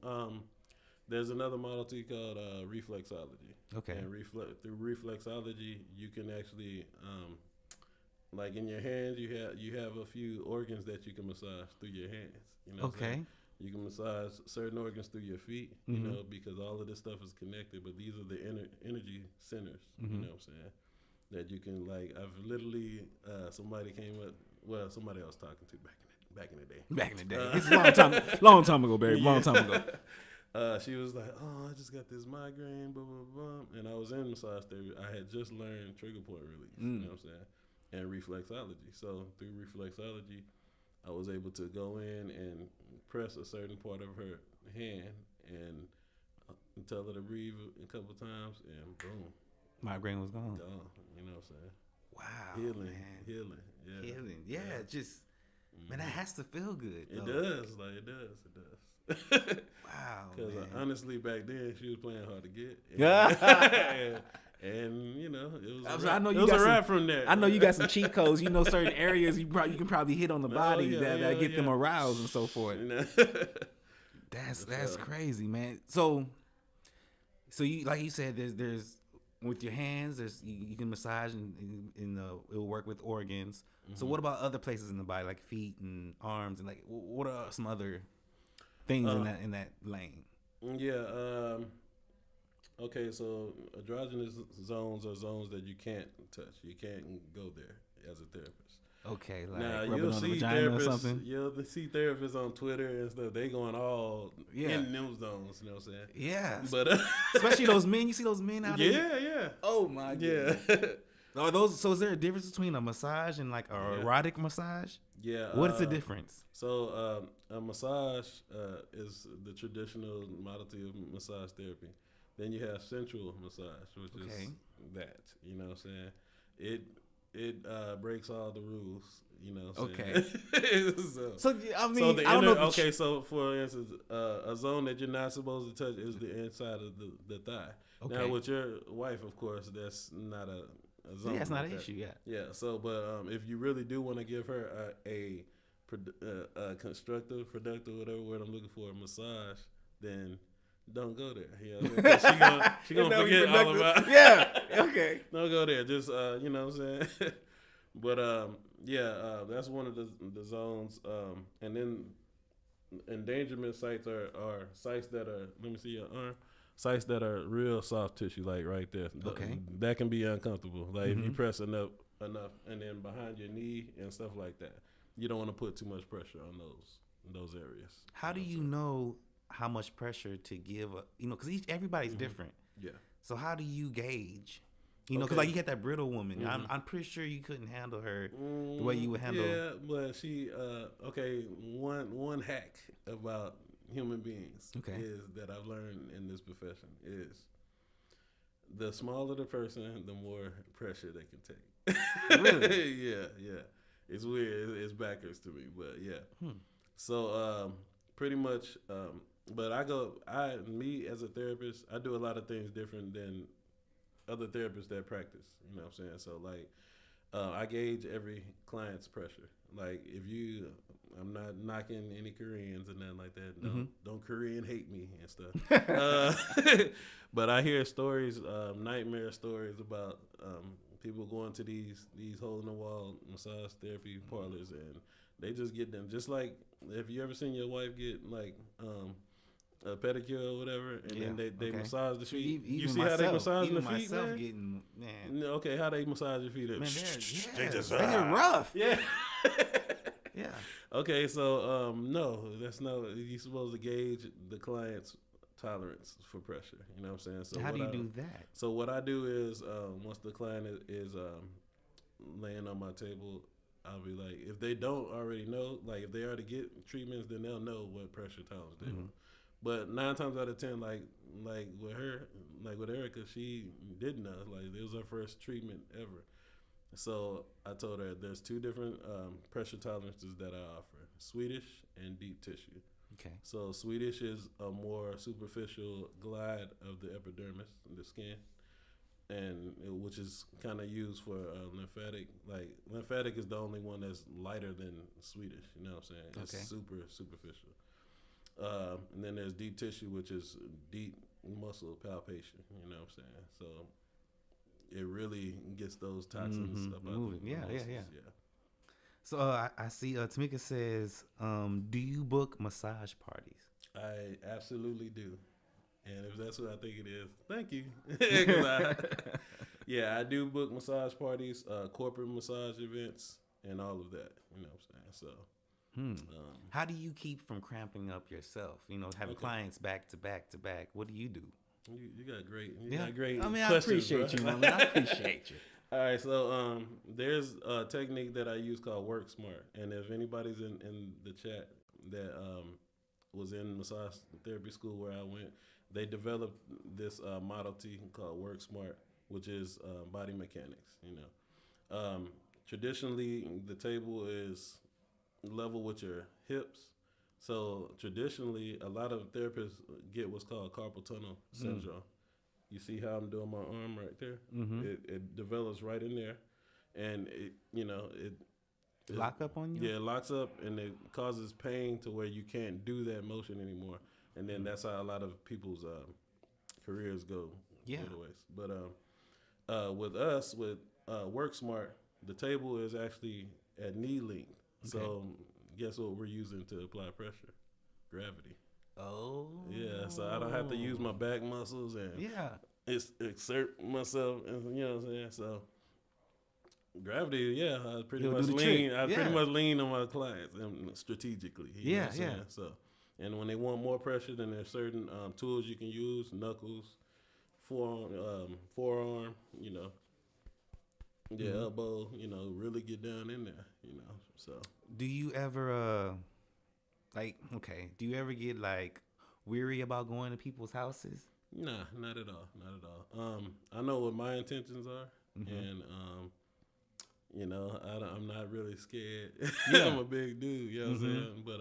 there's another modality called reflexology. Okay. And through reflexology, you can actually, like in your hands, you have a few organs that you can massage through your hands. You know. Okay. You can massage certain organs through your feet, because all of this stuff is connected. But these are the energy centers. You know what I'm saying? That you can, like, I've literally somebody came up. Well, somebody I was talking to back in the day. Back in the day, it's a long time ago, Barry. Long time ago. She was like, "Oh, I just got this migraine, blah blah blah," and I was in massage therapy. I had just learned trigger point release. You know what I'm saying? And reflexology. So through reflexology, I was able to go in and press a certain part of her hand and tell her to breathe a couple of times, and boom, migraine was gone. You know what I'm saying? Wow, Healing, man. healing. Yeah, just man, that has to feel good. It though. does, it does. Wow, Because man. honestly, back then she was playing hard to get. And it was. I know you it was got a some, wrap from there. I know you got some cheat codes. You know certain areas you can probably hit on the body that get them yeah. aroused and so forth. That's crazy, man. So you, like you said, there's with your hands, there's you can massage and it'll work with organs. So what about other places in the body, like feet and arms, and like what are some other things in that lane? Yeah. Okay, so erogenous zones are zones that you can't touch. You can't go there as a therapist. Okay, like Now rubbing you'll on the see vagina or therapists. something. You'll see therapists on Twitter and stuff. They going all Yeah. in them zones. You know what I'm saying? Yeah, But especially those men. You see those men out there. yeah. Oh my Yeah. Are those? So is there a difference between a massage and like a erotic massage? Yeah. What is the difference? So a massage is the traditional modality of massage therapy. Then you have sensual massage, which is that. You know what I'm saying? It breaks all the rules. You know what I'm saying? Okay. So I mean, so the I don't know. If okay, so for instance, a zone that you're not supposed to touch is the inside of the thigh. Okay. Now with your wife, of course, that's not a zone. Yeah, it's not like an that. issue. Yeah. Yeah. So, but if you really do want to give her a constructive, productive, whatever word I'm looking for, a massage, then don't go there. You know what I mean? She gonna forget all about. Yeah. Okay. Don't go there. Just you know what I'm saying. But that's one of the zones. And then endangerment sites are sites that are. Let me see your arm. Sites that are real soft tissue, like right there. Okay. That can be uncomfortable. Like if you press enough, and then behind your knee and stuff like that. You don't want to put too much pressure on those areas. How do you know how much pressure to give? Because everybody's different. Yeah. So how do you gauge? Because like you got that brittle woman. I'm pretty sure you couldn't handle her the way you would handle. Yeah, but she. One hack about human beings is that I've learned in this profession is the smaller the person, the more pressure they can take. Really? Yeah. It's weird. It's backwards to me, but yeah. So pretty much. But me as a therapist, I do a lot of things different than other therapists that practice. You know what I'm saying? So like, I gauge every client's pressure. Like I'm not knocking any Koreans or nothing like that. Don't Korean hate me and stuff. But I hear stories, nightmare stories about people going to these hole in the wall massage therapy parlors, and they just get them. Just like, have you ever seen your wife get like a pedicure or whatever, and then they massage the feet? You see how they massage the feet, man? Getting, man. Okay, how they massage the feet? Man, They just they get rough. Yeah. Yeah. Okay, so no, that's not. You're supposed to gauge the client's tolerance for pressure. You know what I'm saying? So how do you do that? So what I do is once the client is laying on my table, I'll be like, if they don't already know, like if they already get treatments, then they'll know what pressure tolerance they are. But 9 times out of 10, like with her, like with Erica, she didn't know. Like it was her first treatment ever. So I told her there's 2 different pressure tolerances that I offer: Swedish and deep tissue. Okay. So Swedish is a more superficial glide of the epidermis, the skin, and which is kind of used for lymphatic. Like lymphatic is the only one that's lighter than Swedish. You know what I'm saying? It's Okay. super superficial. And then there's deep tissue, which is deep muscle palpation. You know what I'm saying? So it really gets those toxins up out Moving. the Yeah, yeah, muscles. yeah. So I see Tamika says, do you book massage parties? I absolutely do. And if that's what I think it is, thank you. 'Cause I do book massage parties, corporate massage events, and all of that. You know what I'm saying? So, How do you keep from cramping up yourself? You know, having clients back to back to back. What do you do? you got great. You Yeah. got great. I mean, I questions, appreciate bro. you, man. I appreciate you. All right, so there's a technique that I use called Work Smart, and if anybody's in the chat that was in massage therapy school where I went, they developed this Model T called Work Smart, which is body mechanics. You know, traditionally the table is level with your hips. So traditionally, a lot of therapists get what's called carpal tunnel syndrome. You see how I'm doing my arm right there? It develops right in there, and it Lock up on you? Yeah, it locks up, and it causes pain to where you can't do that motion anymore. And then that's how a lot of people's careers go. Yeah. Anyways, but with us, with Work Smart, the table is actually at knee length. So guess what we're using to apply pressure? Gravity. Oh. Yeah, so I don't have to use my back muscles and Yeah. exert myself, and you know what I'm saying. So gravity, I pretty It'll much do the lean. trick. I Yeah. pretty much lean on my clients and strategically. You know Yeah, what I'm yeah. saying? So, and when they want more pressure, then there's certain tools you can use: knuckles, forearm. You know, elbow. You know, really get down in there. You know, so. Do you ever do you ever get like weary about going to people's houses? Nah, not at all. Not at all. I know what my intentions are, and you know, I'm not really scared. I'm a big dude, you know what I'm saying? But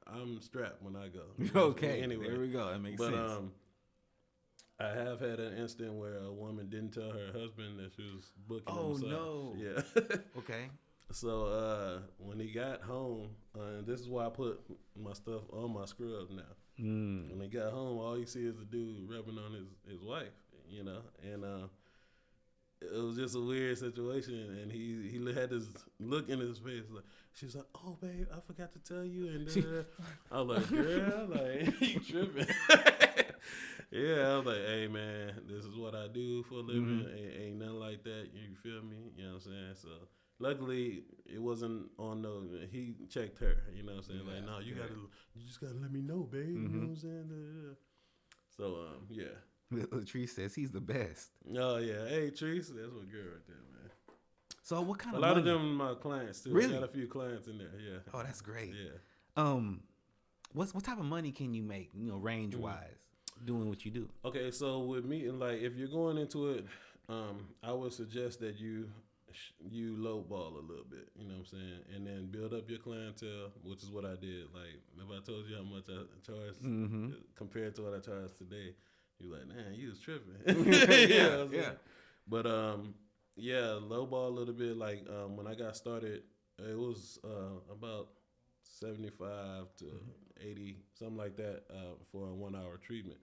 I'm strapped when I go. Okay. Anyway, There we go. That makes sense. I have had an incident where a woman didn't tell her husband that she was booking a Oh, massage. no. Yeah. Okay. So when he got home, and this is why I put my stuff on my scrubs now. When he got home, all you see is the dude rubbing on his wife, you know, and it was just a weird situation. And he had this look in his face, like she was like, "Oh, babe, I forgot to tell you." And I was like, "Girl, like you tripping?" Yeah, I was like, "Hey, man, this is what I do for a living. Ain't nothing like that. You feel me? You know what I'm saying?" So. Luckily, it wasn't on no. He checked her, you know what I'm saying? Yeah, like, no, you just gotta let me know, babe. You know what I'm saying? So, yeah. Latrice says he's the best. Oh yeah, hey, Treese, that's my girl right there, man. So what kind A of lot of money? them are my clients too. Really? I got a few clients in there. Yeah. Oh, that's great. Yeah. What type of money can you make? You know, range wise, doing what you do. Okay, so with me, like, if you're going into it, I would suggest that you lowball a little bit, you know what I'm saying, and then build up your clientele, which is what I did. Like, if I told you how much I charged compared to what I charge today, you're like, man, you was tripping. Yeah. But lowball a little bit. Like, when I got started, it was about 75 to 80, something like that, for a 1 hour treatment.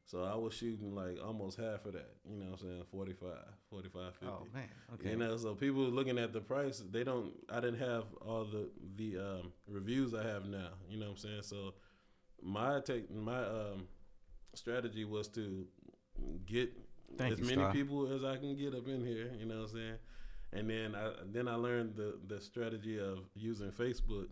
So I was shooting like almost half of that, you know what I'm saying, 45, 50. Oh man, okay. You know, so people looking at the price, I didn't have all the reviews I have now, you know what I'm saying? So my strategy was to get as many people as I can get up in here, you know what I'm saying? And then I learned the strategy of using Facebook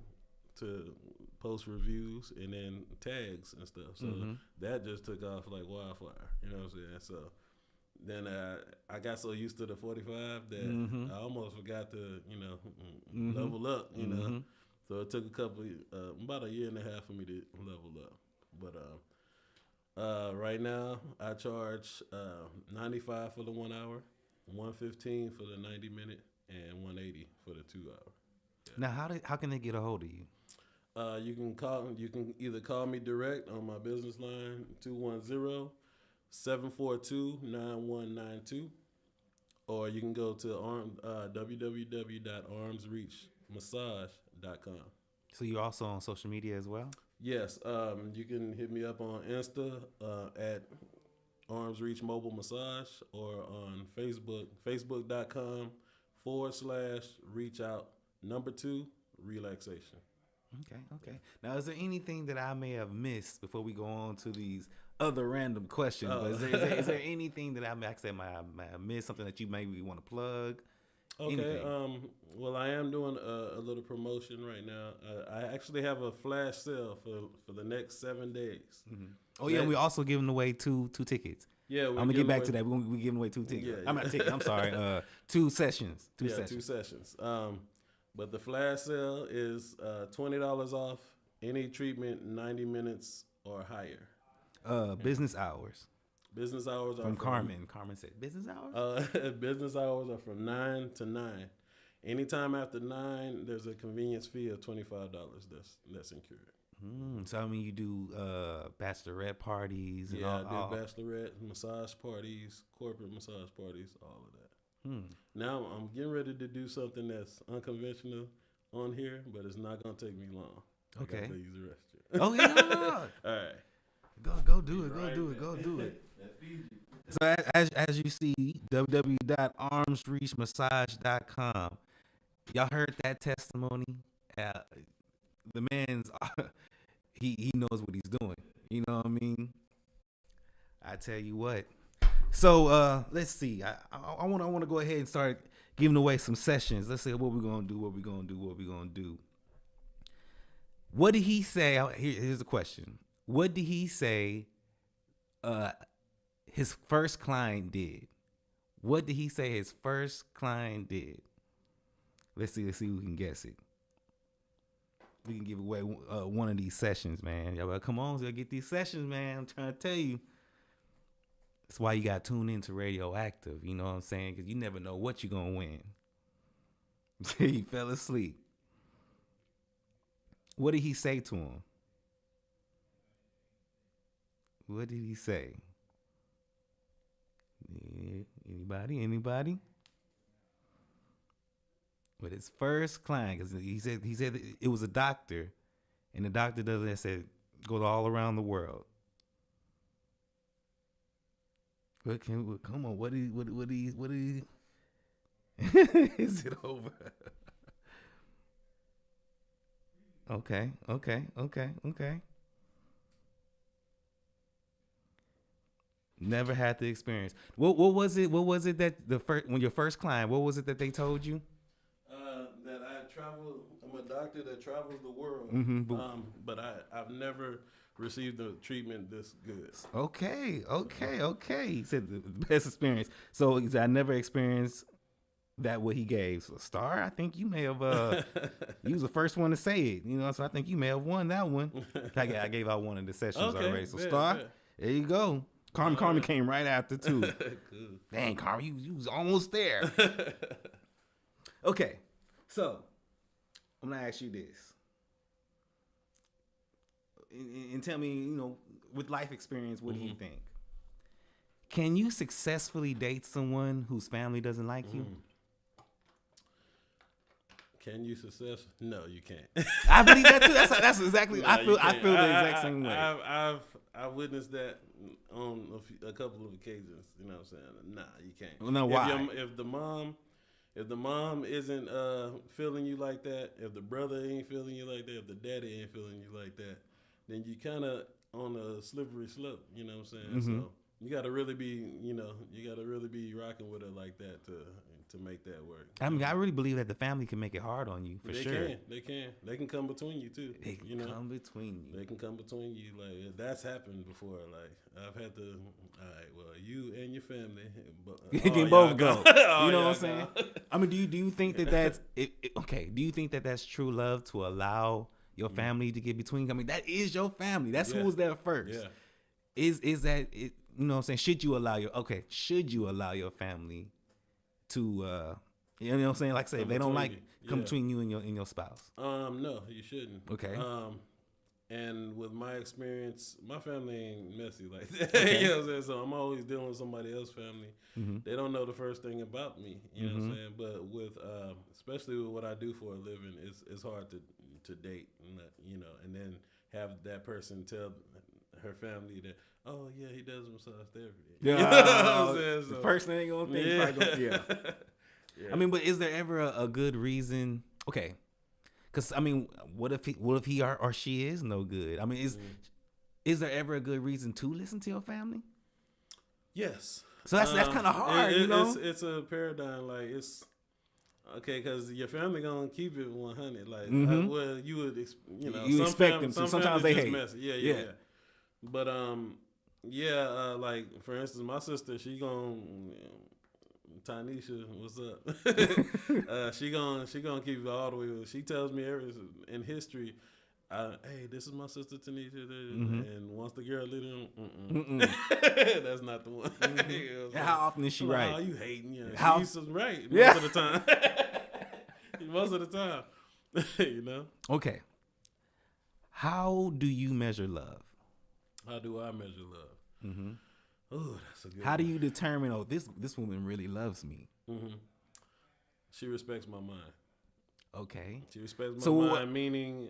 to post reviews and then tags and stuff. So that just took off like wildfire. You know what I'm saying? So then I got so used to the 45 that I almost forgot to, level up, So it took about a year and a half for me to level up. But right now I charge $95 for the 1 hour, $115 for the 90-minute, and $180 for the 2 hour. Now, how can they get a hold of you? You can either call me direct on my business line 210-742-9192, or you can go to www.armsreachmassage.com. So you're also on social media as well? Yes, you can hit me up on Insta at Arms Reach Mobile Massage, or on Facebook, facebook.com/reach out 2 relaxation. Okay. Now, is there anything that I may have missed before we go on to these other random questions? But is there anything that I may have missed, something that you maybe want to plug? Okay. Anything? Well, I am doing a little promotion right now. I actually have a flash sale for the next 7 days. Mm-hmm. Oh yeah, we're also giving away two tickets. Yeah, I'm gonna get back to that. We're giving away 2 tickets. Yeah, I'm not tickets. I'm sorry. 2 sessions. 2 sessions. 2 sessions. But the flash sale is $20 off any treatment 90 minutes or higher. Business hours. Business hours are From Carmen. Carmen said business hours? Business hours are from 9 to 9. Anytime after 9, there's a convenience fee of $25 that's incurred. So I mean, you do bachelorette parties and I all. do bachelorette, massage parties, corporate massage parties, all of that. Now I'm getting ready to do something that's unconventional on here, but it's not gonna take me long. Okay. I gotta use the restroom. Okay, no. All right. Go do it. Go do it. So as you see, www.armsreachmassage.com. Y'all heard that testimony? The man's he knows what he's doing. You know what I mean? I tell you what. So let's see. I want to go ahead and start giving away some sessions. Let's see what we're gonna do. What did he say? Here's the question. What did he say? His first client did. What did he say his first client did? Let's see if we can guess it. We can give away one of these sessions, man. Y'all better come on, so get these sessions, man. I'm trying to tell you. That's why you got to tune into Radioactive. You know what I'm saying? Because you never know what you're going to win. He fell asleep. What did he say to him? What did he say? Anybody? With his first client, because he said it was a doctor, and the doctor does that, said go all around the world. Come on, what did he is it over? Okay. Never had the experience. What was it that when your first client, what was it that they told you? That I travel. I'm a doctor that travels the world. But I've never received the treatment this good. Okay. He said the best experience. So he said, I never experienced that what he gave. So Star, I think you may have you was the first one to say it. You know, so I think you may have won that one. I gave out one of the sessions already. So Star, there you go. Carmen came right after too. Dang, Carmen, you was almost there. Okay, so I'm gonna ask you this, and tell me, with life experience, what do you think? Can you successfully date someone whose family doesn't like you? Can you success? No, you can't. I believe that too. That's exactly. No, I feel the exact same way. I've witnessed that on a couple of occasions. You know what I'm saying? Nah, you can't. Well, no, why? If the mom isn't feeling you like that, if the brother ain't feeling you like that, if the daddy ain't feeling you like that, then you kind of on a slippery slope. You know what I'm saying? So you got to really be, rocking with her like that to to make that work. I mean, I really believe that the family can make it hard on you for They sure. They can come between you too. They you know, come between you. they can come between you. Like that's happened before. Like I've had to. All right, well, you and your family, You all can y'all both go. All You know y'all what I'm saying? I mean, do you think that that's okay? Do you think that that's true love to allow your family to get between? I mean, that is your family. That's who Yeah. was there first. Yeah. Is that it? You know what I'm saying? Should you allow your family to you know what I'm saying? Like say if they don't between like you. come Yeah. between you and your spouse. No, you shouldn't. Okay. And with my experience, my family ain't messy like that. You know what I'm saying? So I'm always dealing with somebody else's family. Mm-hmm. They don't know the first thing about me. You know what I'm saying? But with especially with what I do for a living, it's hard to date, you know, and then have that person tell her family that, oh yeah, he does massage therapy. Yeah. You know what I'm saying? The So, first thing they gonna think. yeah. I mean, but is there ever a good reason? Okay, because I mean, what if he or she is no good? I mean, is there ever a good reason to listen to your family? Yes. So that's kind of hard, you know. It's a paradigm, like it's okay because your family gonna keep it 100. Like, well, you would, you know, You some expect them to. some Sometimes families they just hate. messy. Yeah. But like for instance, my sister, she gon' Tanisha, what's up? She gonna keep it all the way. She tells me in history. Hey, this is my sister Tanisha, and once the girl lit him, that's not the one. You know, And how often is she right? Oh, you hating? You know, How- she's right Yeah. most of the time. Most of the time, you know. Okay. How do you measure love? How do I measure love? Mm-hmm. Oh, that's a good. How do you determine? Oh, this woman really loves me. She respects my mind. Okay. She respects my So mind, what- meaning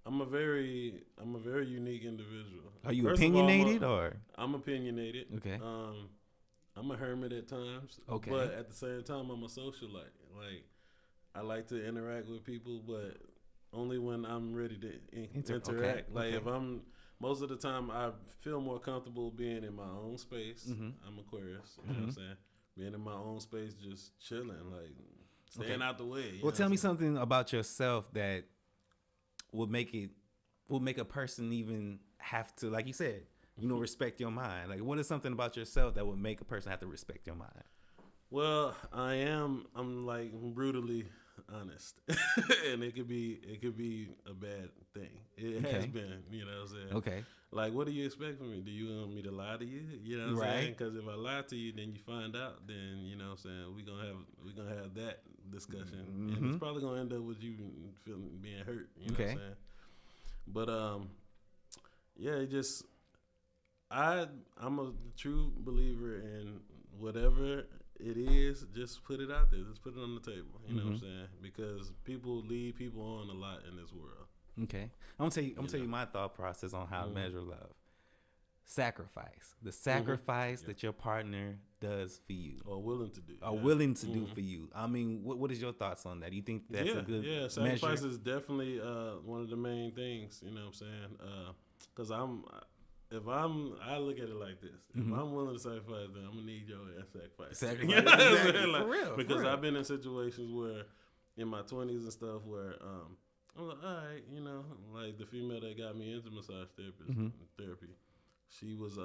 I'm a very unique individual. Are you First of all, opinionated or? I'm opinionated. Okay. I'm a hermit at times. Okay. But at the same time, I'm a socialite. Like I like to interact with people, but only when I'm ready to interact. okay, Like okay. if I'm most of the time, I feel more comfortable being in my own space. I'm Aquarius. You know what I'm saying? Being in my own space, just chilling, like staying out the way. Well, tell me something about yourself that would make a person even have to, like you said, you know, respect your mind. Like, what is something about yourself that would make a person have to respect your mind? Well, I'm like brutally honest, and it could be a bad thing. It has Okay. been, you know what I'm saying? Okay. Like, what do you expect from me? Do you want me to lie to you? You know what I'm saying? Because if I lie to you, then you find out, then you know what I'm saying, we're gonna have that discussion, and it's probably gonna end up with you being hurt. You know what I'm saying? But yeah, it just I'm a true believer in whatever it is, just put it out there. Just put it on the table. You know what I'm saying? Because people lead people on a lot in this world. Okay. I'm gonna tell you my thought process on how to measure love. Sacrifice. The sacrifice that your partner does for you. Or willing to do. Are willing to do for you. I mean, what is your thoughts on that? Do you think that's a good sacrifice measure? is definitely one of the main things. You know what I'm saying? Because I look at it like this: if I'm willing to sacrifice, then I'm gonna need your ass sacrifice. Sacrifice, You know what I'm exactly. saying? Like, For real, because for real. I've been in situations where, in my 20s and stuff, where I'm like, all right, you know, like the female that got me into massage therapy, she was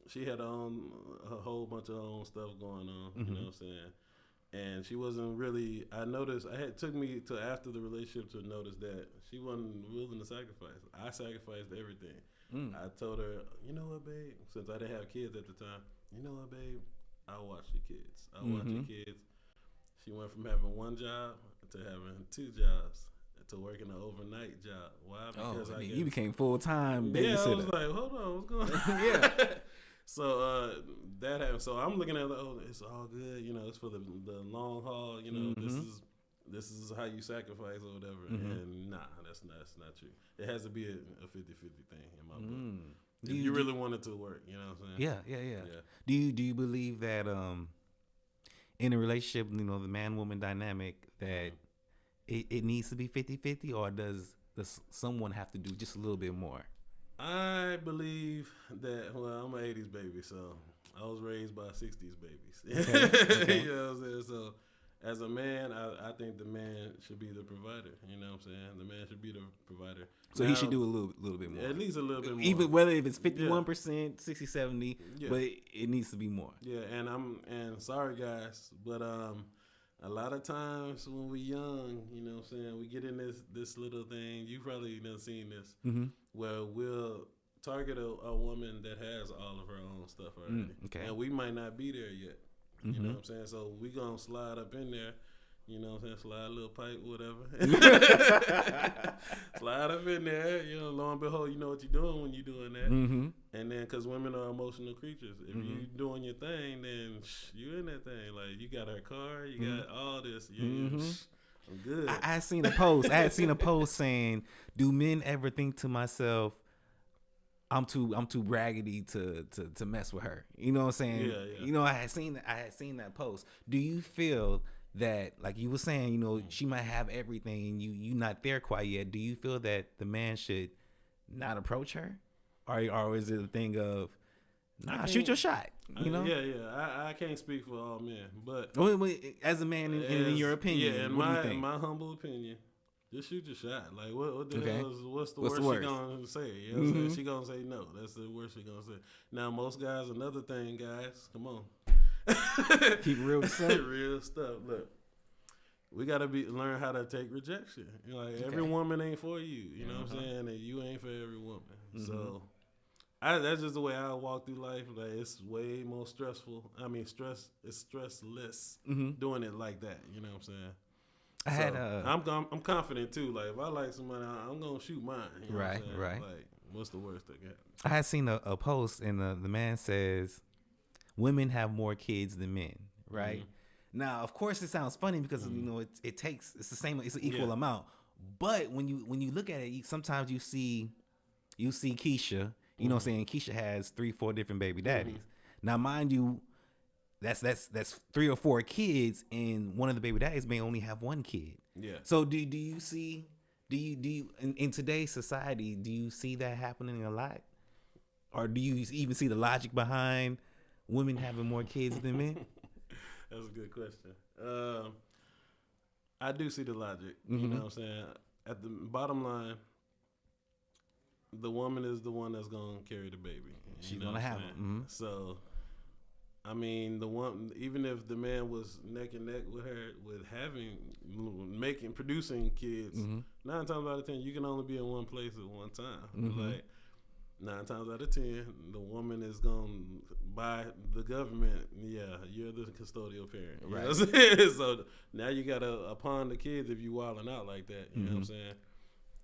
she had a whole bunch of her own stuff going on. You know what I'm saying? And she wasn't really. I noticed. It took me to after the relationship to notice that she wasn't willing to sacrifice. I sacrificed everything. I told her, you know what, babe? Since I didn't have kids at the time, you know what, babe? I'll watch your kids. I'll watch your kids. She went from having one job to having 2 jobs to working an overnight job. Why? Because You became full-time yeah, I babysitter. was like, hold on, what's going on? Yeah. So that happened. So I'm looking at it, oh, it's all good. You know, it's for the long haul. You know, this is how you sacrifice or whatever. And nah, that's not true. It has to be a 50-50 thing in my book. If you really want it to work, you know what I'm saying? Yeah. Do you believe that in a relationship, you know, the man-woman dynamic, that it needs to be 50-50, or does someone have to do just a little bit more? I believe that. Well, I'm an '80s baby, so I was raised by 60s babies. Okay. You know what I'm saying? So, as a man, I think the man should be the provider. You know what I'm saying? The man should be the provider. So Now, he should do a little bit more. at least a little bit more. Even whether if it's 51%, 60, 70, Yeah. but it needs to be more. Yeah, and sorry guys, but a lot of times when we young, you know what I'm saying, we get in this little thing. You probably never seen this, where we'll target a woman that has all of her own stuff already, okay. and we might not be there yet. You know what I'm saying? So we gonna slide up in there. You know what I'm saying? Slide a little pipe, whatever. Slide up in there. You know, lo and behold, you know what you're doing when you're doing that. And then, because women are emotional creatures, if you doing your thing, then you in that thing. Like, you got her car, you got all this. I'm good. I had seen a post. I had seen a post saying, "Do men ever think to myself, I'm too raggedy to mess with her?" You know what I'm saying? Yeah. You know, I had seen that post. Do you feel that, like you were saying, you know, she might have everything and you not there quite yet? Do you feel that the man should not approach her, or is it a thing of, nah, shoot your shot? You know? I can't speak for all men, but as a man, in your opinion, what do you think? In my humble opinion, just shoot your shot. Like, what the Okay. hell is, what's the What's worst the she worst? gonna say? You know what I'm saying? She gonna say no. That's the worst she gonna say. Now, most guys, another thing, guys, come on. Keep real stuff. Real stuff. Look, we gotta learn how to take rejection. You know, like, every woman ain't for you. You know what I'm saying? And you ain't for every woman. So that's just the way I walk through life. Like, it's way more stressful. I mean, it's stressless doing it like that. You know what I'm saying? I'm confident too. Like, if I like somebody, I'm gonna shoot mine. You know what I'm saying? Right. Like, what's the worst that can happen? I had seen a post, and the man says, women have more kids than men, right? Now, of course, it sounds funny because you know it's an equal amount. But when you look at it, sometimes you see Keisha. You know what I'm saying? Keisha has 3-4 different baby daddies. Now, mind you, that's 3 or 4 kids, and one of the baby daddies may only have 1 kid. Yeah. So do you see? Do you in today's society, do you see that happening a lot, or do you even see the logic behind women having more kids than men? That's a good question. I do see the logic. You know what I'm saying? At the bottom line, the woman is the one that's gonna carry the baby. She's gonna have him. So, I mean, the one, even if the man was neck and neck with her, with producing kids, 9 times out of 10, you can only be in one place at one time. Like, 9 times out of 10, the woman is gonna, by the government, you're the custodial parent. You know what I'm saying? So now you gotta upon the kids if you wilding out like that. You know what I'm saying?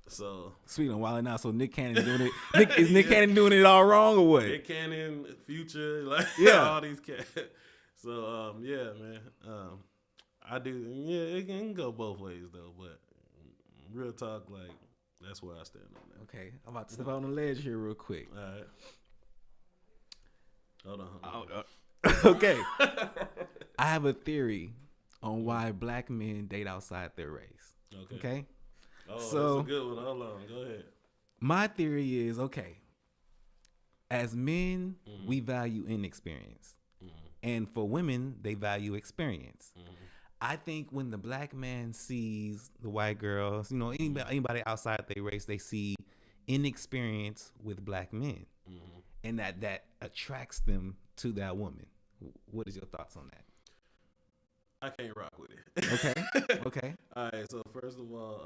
So, Speaking of wilding out, so Nick Cannon doing it. Is Nick Cannon doing it all wrong or what? Nick Cannon, Future, like all these cats. So man. I do. Yeah, it can go both ways though. But real talk, like, that's where I stand on that. Okay, I'm about to step out on the ledge here real quick. All right. Hold on. Okay. I have a theory on why black men date outside their race. Okay. Oh, So, that's a good one. Hold on. Go ahead. my theory is, okay, as men, we value inexperience. And for women, they value experience. I think when the black man sees the white girls, you know, anybody outside their race, they see inexperience with black men. And that attracts them to that woman. What is your thoughts on that? I can't rock with it. Okay. All right. So first of all,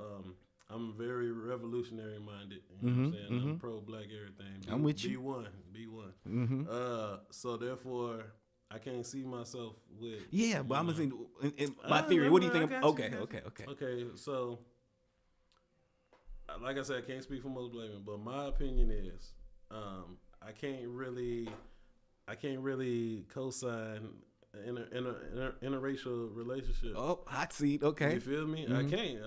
I'm very revolutionary minded. You know what I'm saying? I'm pro black everything. I'm with you. B1. So therefore, I can't see myself with. Yeah, but I'm gonna say in my theory. What do you think? Okay. Okay. So, like I said, I can't speak for most black men, but my opinion is, I can't really co-sign in a interracial relationship. Oh, hot seat. Okay. You feel me? I can't.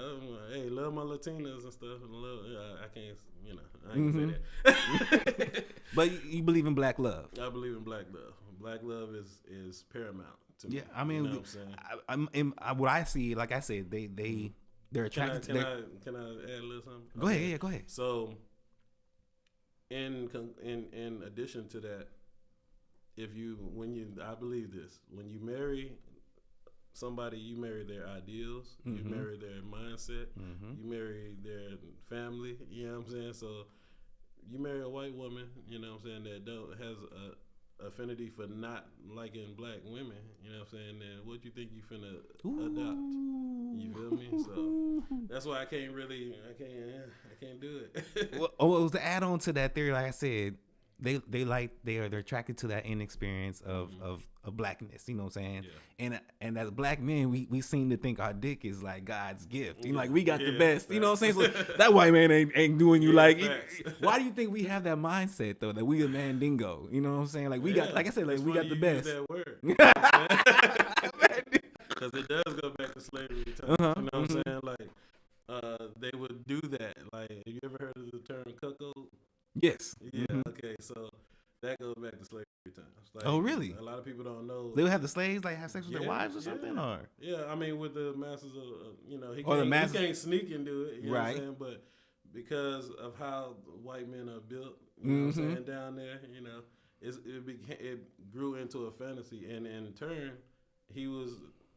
Hey, love my Latinas and stuff. I can't. You know, I ain't gonna say that. But you believe in black love. I believe in black love. Black love is paramount to me. Yeah, I mean, you know what I'm saying? what I see, like I said, they're attracted to. Can I add a little something? Go ahead. Yeah, go ahead. So, in addition to that, I believe this, when you marry somebody, you marry their ideals, you marry their mindset, you marry their family, you know what I'm saying? So you marry a white woman, you know what I'm saying, that has a affinity for not liking black women, you know what I'm saying, then what you think you finna adopt? You feel me? So that's why I can't do it. Well, to add on to that theory, like I said, they're attracted to that inexperience of blackness, you know what I'm saying? Yeah. And as black men, we seem to think our dick is like God's gift. You know, like we got the best. You know what I'm saying? So that white man ain't doing you like. Why do you think we have that mindset though, that we a mandingo? You know what I'm saying? Like we got, like I said, like we got the best. That word. Because it does go back to slavery times. You know what I'm saying? Like they would do that. Like, have you ever heard of the term cuckold? Yes. Yeah. Okay. So that goes back to slavery times. Like, oh, really? A lot of people don't know. They would have the slaves like have sex with their wives or something, or I mean, with the masters of he can't sneak and do it, you know what I'm saying? But because of how white men are built, you know what I'm saying, down there, you know, it grew into a fantasy, and in turn, he was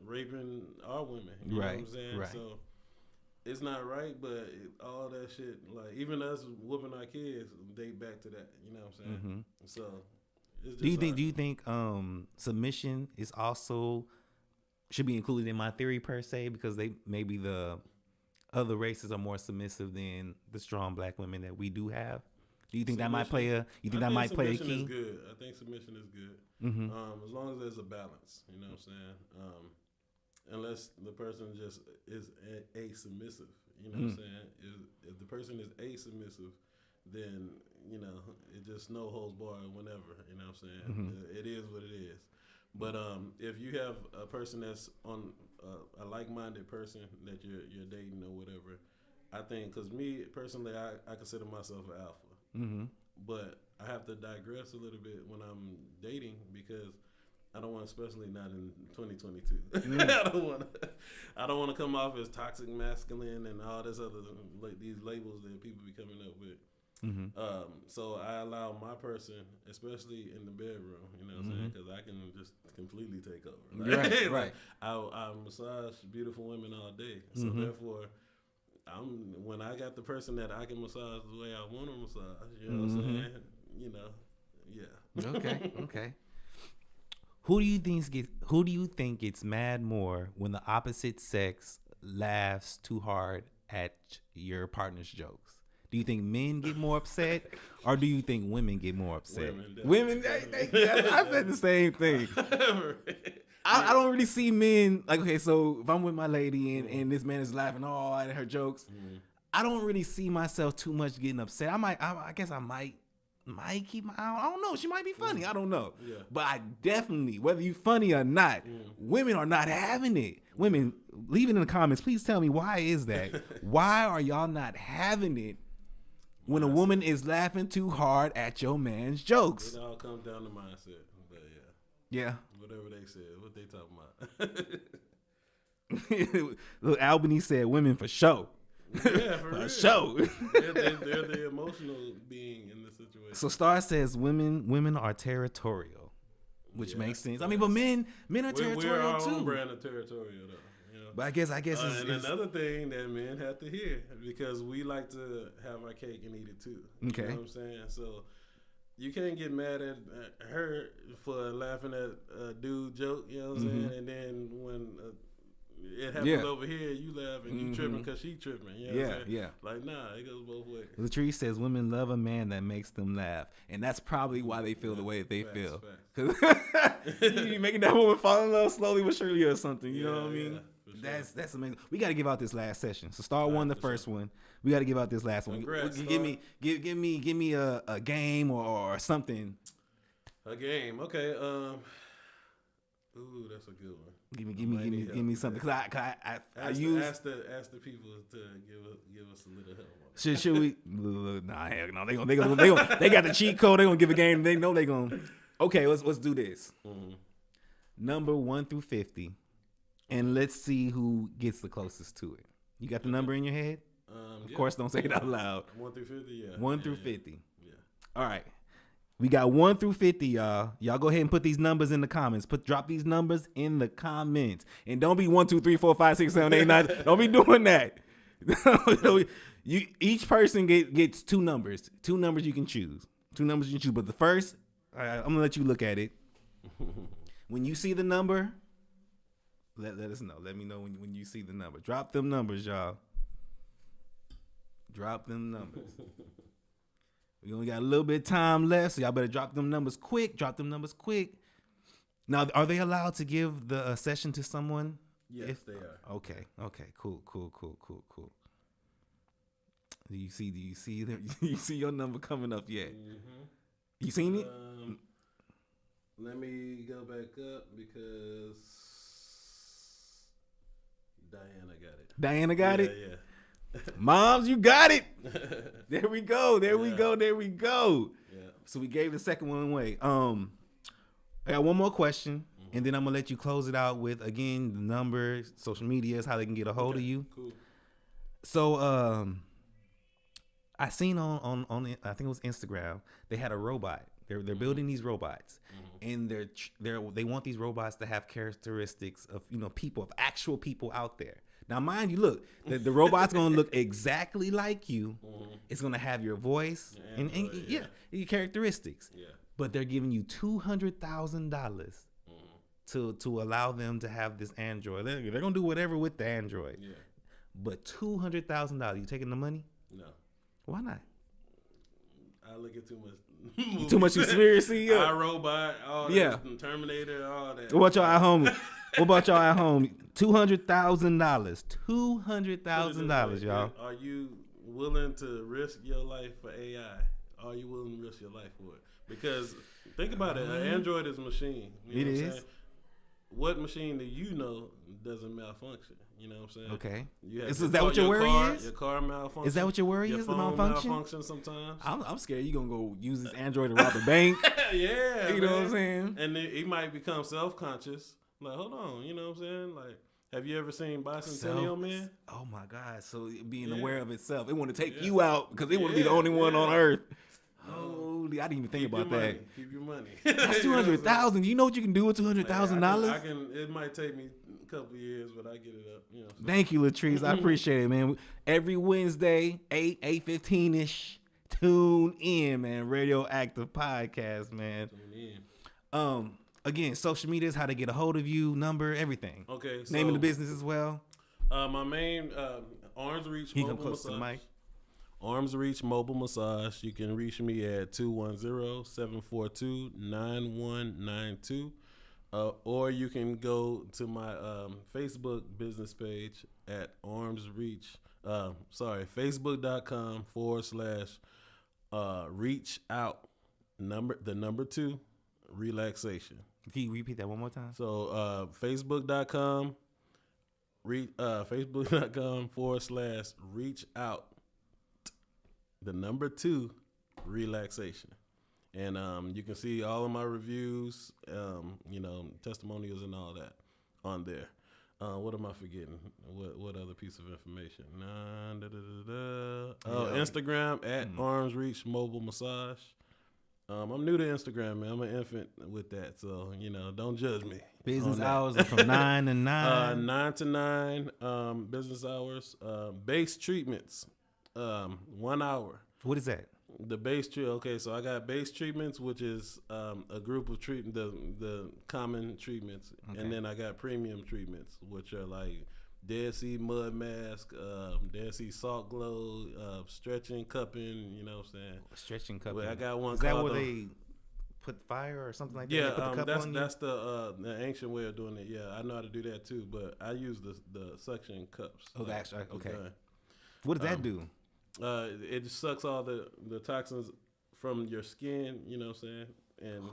raping our women. You know what I'm saying? Right. So it's not right, but all that shit, like even us whooping our kids, date back to that. You know what I'm saying? So, it's just do you think submission is also should be included in my theory per se, because they maybe the other races are more submissive than the strong black women that we do have? Do you think that might play a? You think that might play a key? Is good. I think submission is good. As long as there's a balance, you know what I'm saying. Unless the person just is a submissive, you know what I'm saying. If the person is a submissive, then you know it just no holds barred whenever. You know what I'm saying. It is what it is. But if you have a person that's on a like-minded person that you're dating or whatever, I think, because me personally, I consider myself an alpha. But I have to digress a little bit when I'm dating, because I don't want, especially not in 2022. I don't want to come off as toxic masculine and all this other these labels that people be coming up with. So I allow my person, especially in the bedroom, you know what I'm saying, because I can just completely take over. Right. I massage beautiful women all day, so therefore, when I got the person that I can massage the way I want to massage, you know what I'm saying, you know, yeah. Okay. Who do you think gets mad more when the opposite sex laughs too hard at your partner's jokes? Do you think men get more upset, or do you think women get more upset? Women, I said the same thing. I don't really see men like, okay, so if I'm with my lady and this man is laughing all at her jokes, I don't really see myself too much getting upset. I guess I might keep my eye on. I don't know. She might be funny. I don't know. Yeah. But I definitely, whether you funny or not, women are not having it. Women, leave it in the comments. Please tell me, why is that? Why are y'all not having it when a woman is laughing too hard at your man's jokes? It all comes down to mindset. But yeah. Whatever they said, what they talking about. Little Albany said women for show. Yeah, for real. Show. They're the emotional being in the situation. So Star says women are territorial, which makes sense. I mean, but men are territorial we're our too. Own brand of territorial though. You know? But I guess and another thing that men have to hear, because we like to have our cake and eat it too. Okay. You know what I'm saying? So you can't get mad at her for laughing at a dude joke, you know what I'm saying? And then when it happens over here, you laugh and you tripping because she tripping. You know what I'm saying? Like, nah, it goes both ways. Latrice says women love a man that makes them laugh. And that's probably why they feel the way that they feel. Because you're making that woman fall in love slowly but surely or something. You know what I mean? Sure. That's amazing. We got to give out this last session. So Star won the first one. We got to give out this last one. Congrats, give me a game or something. A game, okay. Ooh, that's a good one. Give me something. Cause I ask the people to give us a little help. Should we? Nah, heck no. They got the cheat code. They gonna give a game. They know they gonna. Okay, let's do this. Number 1 through 50, and let's see who gets the closest to it. You got the number in your head? Of course, don't say it out loud. 1 through 50, yeah. 1 through 50. Yeah. All right. We got 1 through 50, y'all. Y'all go ahead and put these numbers in the comments. Drop these numbers in the comments. And don't be 1, 2, 3, 4, 5, 6, 7, 8, 9. Don't be doing that. Each person gets 2 numbers. 2 numbers you can choose. 2 numbers you can choose. But the first, I'm gonna let you look at it. When you see the number, let us know. Let me know when you see the number. Drop them numbers, y'all. Drop them numbers. We only got a little bit of time left, so y'all better drop them numbers quick. Drop them numbers quick. Now, are they allowed to give the session to someone? Yes, they are. Okay. Cool. Do you see you see your number coming up yet? Mm-hmm. You seen it? Let me go back up because Diana got it. Diana got it? Yeah. Moms, you got it. There we go. Yeah. Yeah. So we gave the second one away. I got one more question, and then I'm gonna let you close it out with again the numbers, social medias, how they can get a hold of you. Cool. So I seen on I think it was Instagram, they had a robot. They're building these robots, and they want these robots to have characteristics of people, of actual people out there. Now, mind you, look, the robot's gonna look exactly like you. It's gonna have your voice and your characteristics. Yeah. But they're giving you $200,000 to allow them to have this Android. They're gonna do whatever with the Android. Yeah. But $200,000, you taking the money? No. Why not? I look at too much. Too much conspiracy. iRobot, all that. Yeah. Terminator, all that. What about y'all at home? $200,000. $200,000, y'all. Are you willing to risk your life for AI? Are you willing to risk your life for it? Because think about it. An Android is a machine. You know It what I'm is. saying? What machine do you know doesn't malfunction? You know what I'm saying? Okay. You have Is your that what your worry is? Your car malfunctions. Is that what your worry Your is, the phone malfunction? malfunctions sometimes. I'm scared you're gonna go use this Android to rob a bank. Yeah. You know what I'm man. saying? And then he might become self-conscious. Like, hold on, you know what I'm saying? Like, have you ever seen Bicentennial Man? Oh my God! So being Yeah. aware of itself, it want to take you out because it want to be the only one on earth. Holy, I didn't even think Keep about your that. money. Keep your money. That's You know what I'm saying? $200,000. You know what you can do with $200,000? I can. It might take me a couple of years, but I get it up. You know. So. Thank you, Latrice. I appreciate it, man. Every Wednesday, 8:15ish. Tune in, man. Radioactive Podcast, man. Tune in. Again, social media is how to get a hold of you, number, everything. Okay. So, Name of the business as well. My main Arms Reach He come Mobile close to the Massage. mic. Arms Reach Mobile Massage. You can reach me at 210-742-9192. Or you can go to my Facebook business page at Arms Reach. Facebook.com/reach out the number 2 relaxation. Can you repeat that one more time? So Facebook.com/reach out the number 2 relaxation. And you can see all of my reviews, testimonials and all that on there. What am I forgetting? What other piece of information? Instagram at Arms Reach Mobile Massage. I'm new to Instagram, man. I'm an infant with that, so don't judge me. Business hours are from 9 to 9. 9 to 9 business hours. Base treatments, 1 hour. What is that? The base treat. Okay, so I got base treatments, which is a group of the common treatments, and then I got premium treatments, which are like Dead Sea Mud Mask, Dead Sea Salt Glow, stretching, cupping. You know what I'm saying? Stretching cup. Well, I got one. Is that called where they put fire or something like that? Yeah, They put the cup on you? that's the ancient way of doing it. Yeah, I know how to do that too, but I use the suction cups. Oh, that's right. Okay. gun. What does that do? It just sucks all the toxins from your skin, you know what I'm saying, and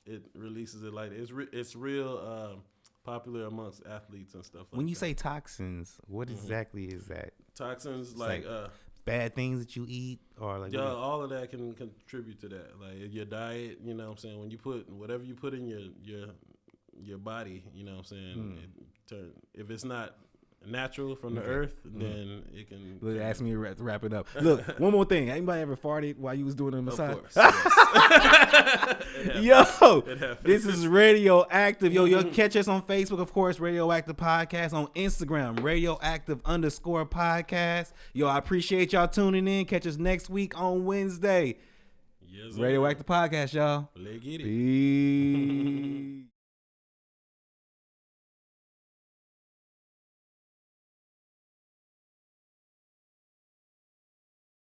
it releases it like it's real popular amongst athletes and stuff like that. When you say toxins, what exactly is that? Toxins, like bad things that you eat, or like all of that can contribute to that. Like your diet, you know what I'm saying, when you put whatever you put in your body, you know what I'm saying, if it's not natural from the earth, then it can. Look, ask me to wrap it up. Look, one more thing. Anybody ever farted while you was doing the massage? Of course. Yes. Yo, It happens. this is Radioactive. Yo, catch us on Facebook, of course, Radioactive Podcast. On Instagram, Radioactive_podcast. Yo, I appreciate y'all tuning in. Catch us next week on Wednesday. Yes, Radioactive Podcast, y'all. Let's get it. Peace.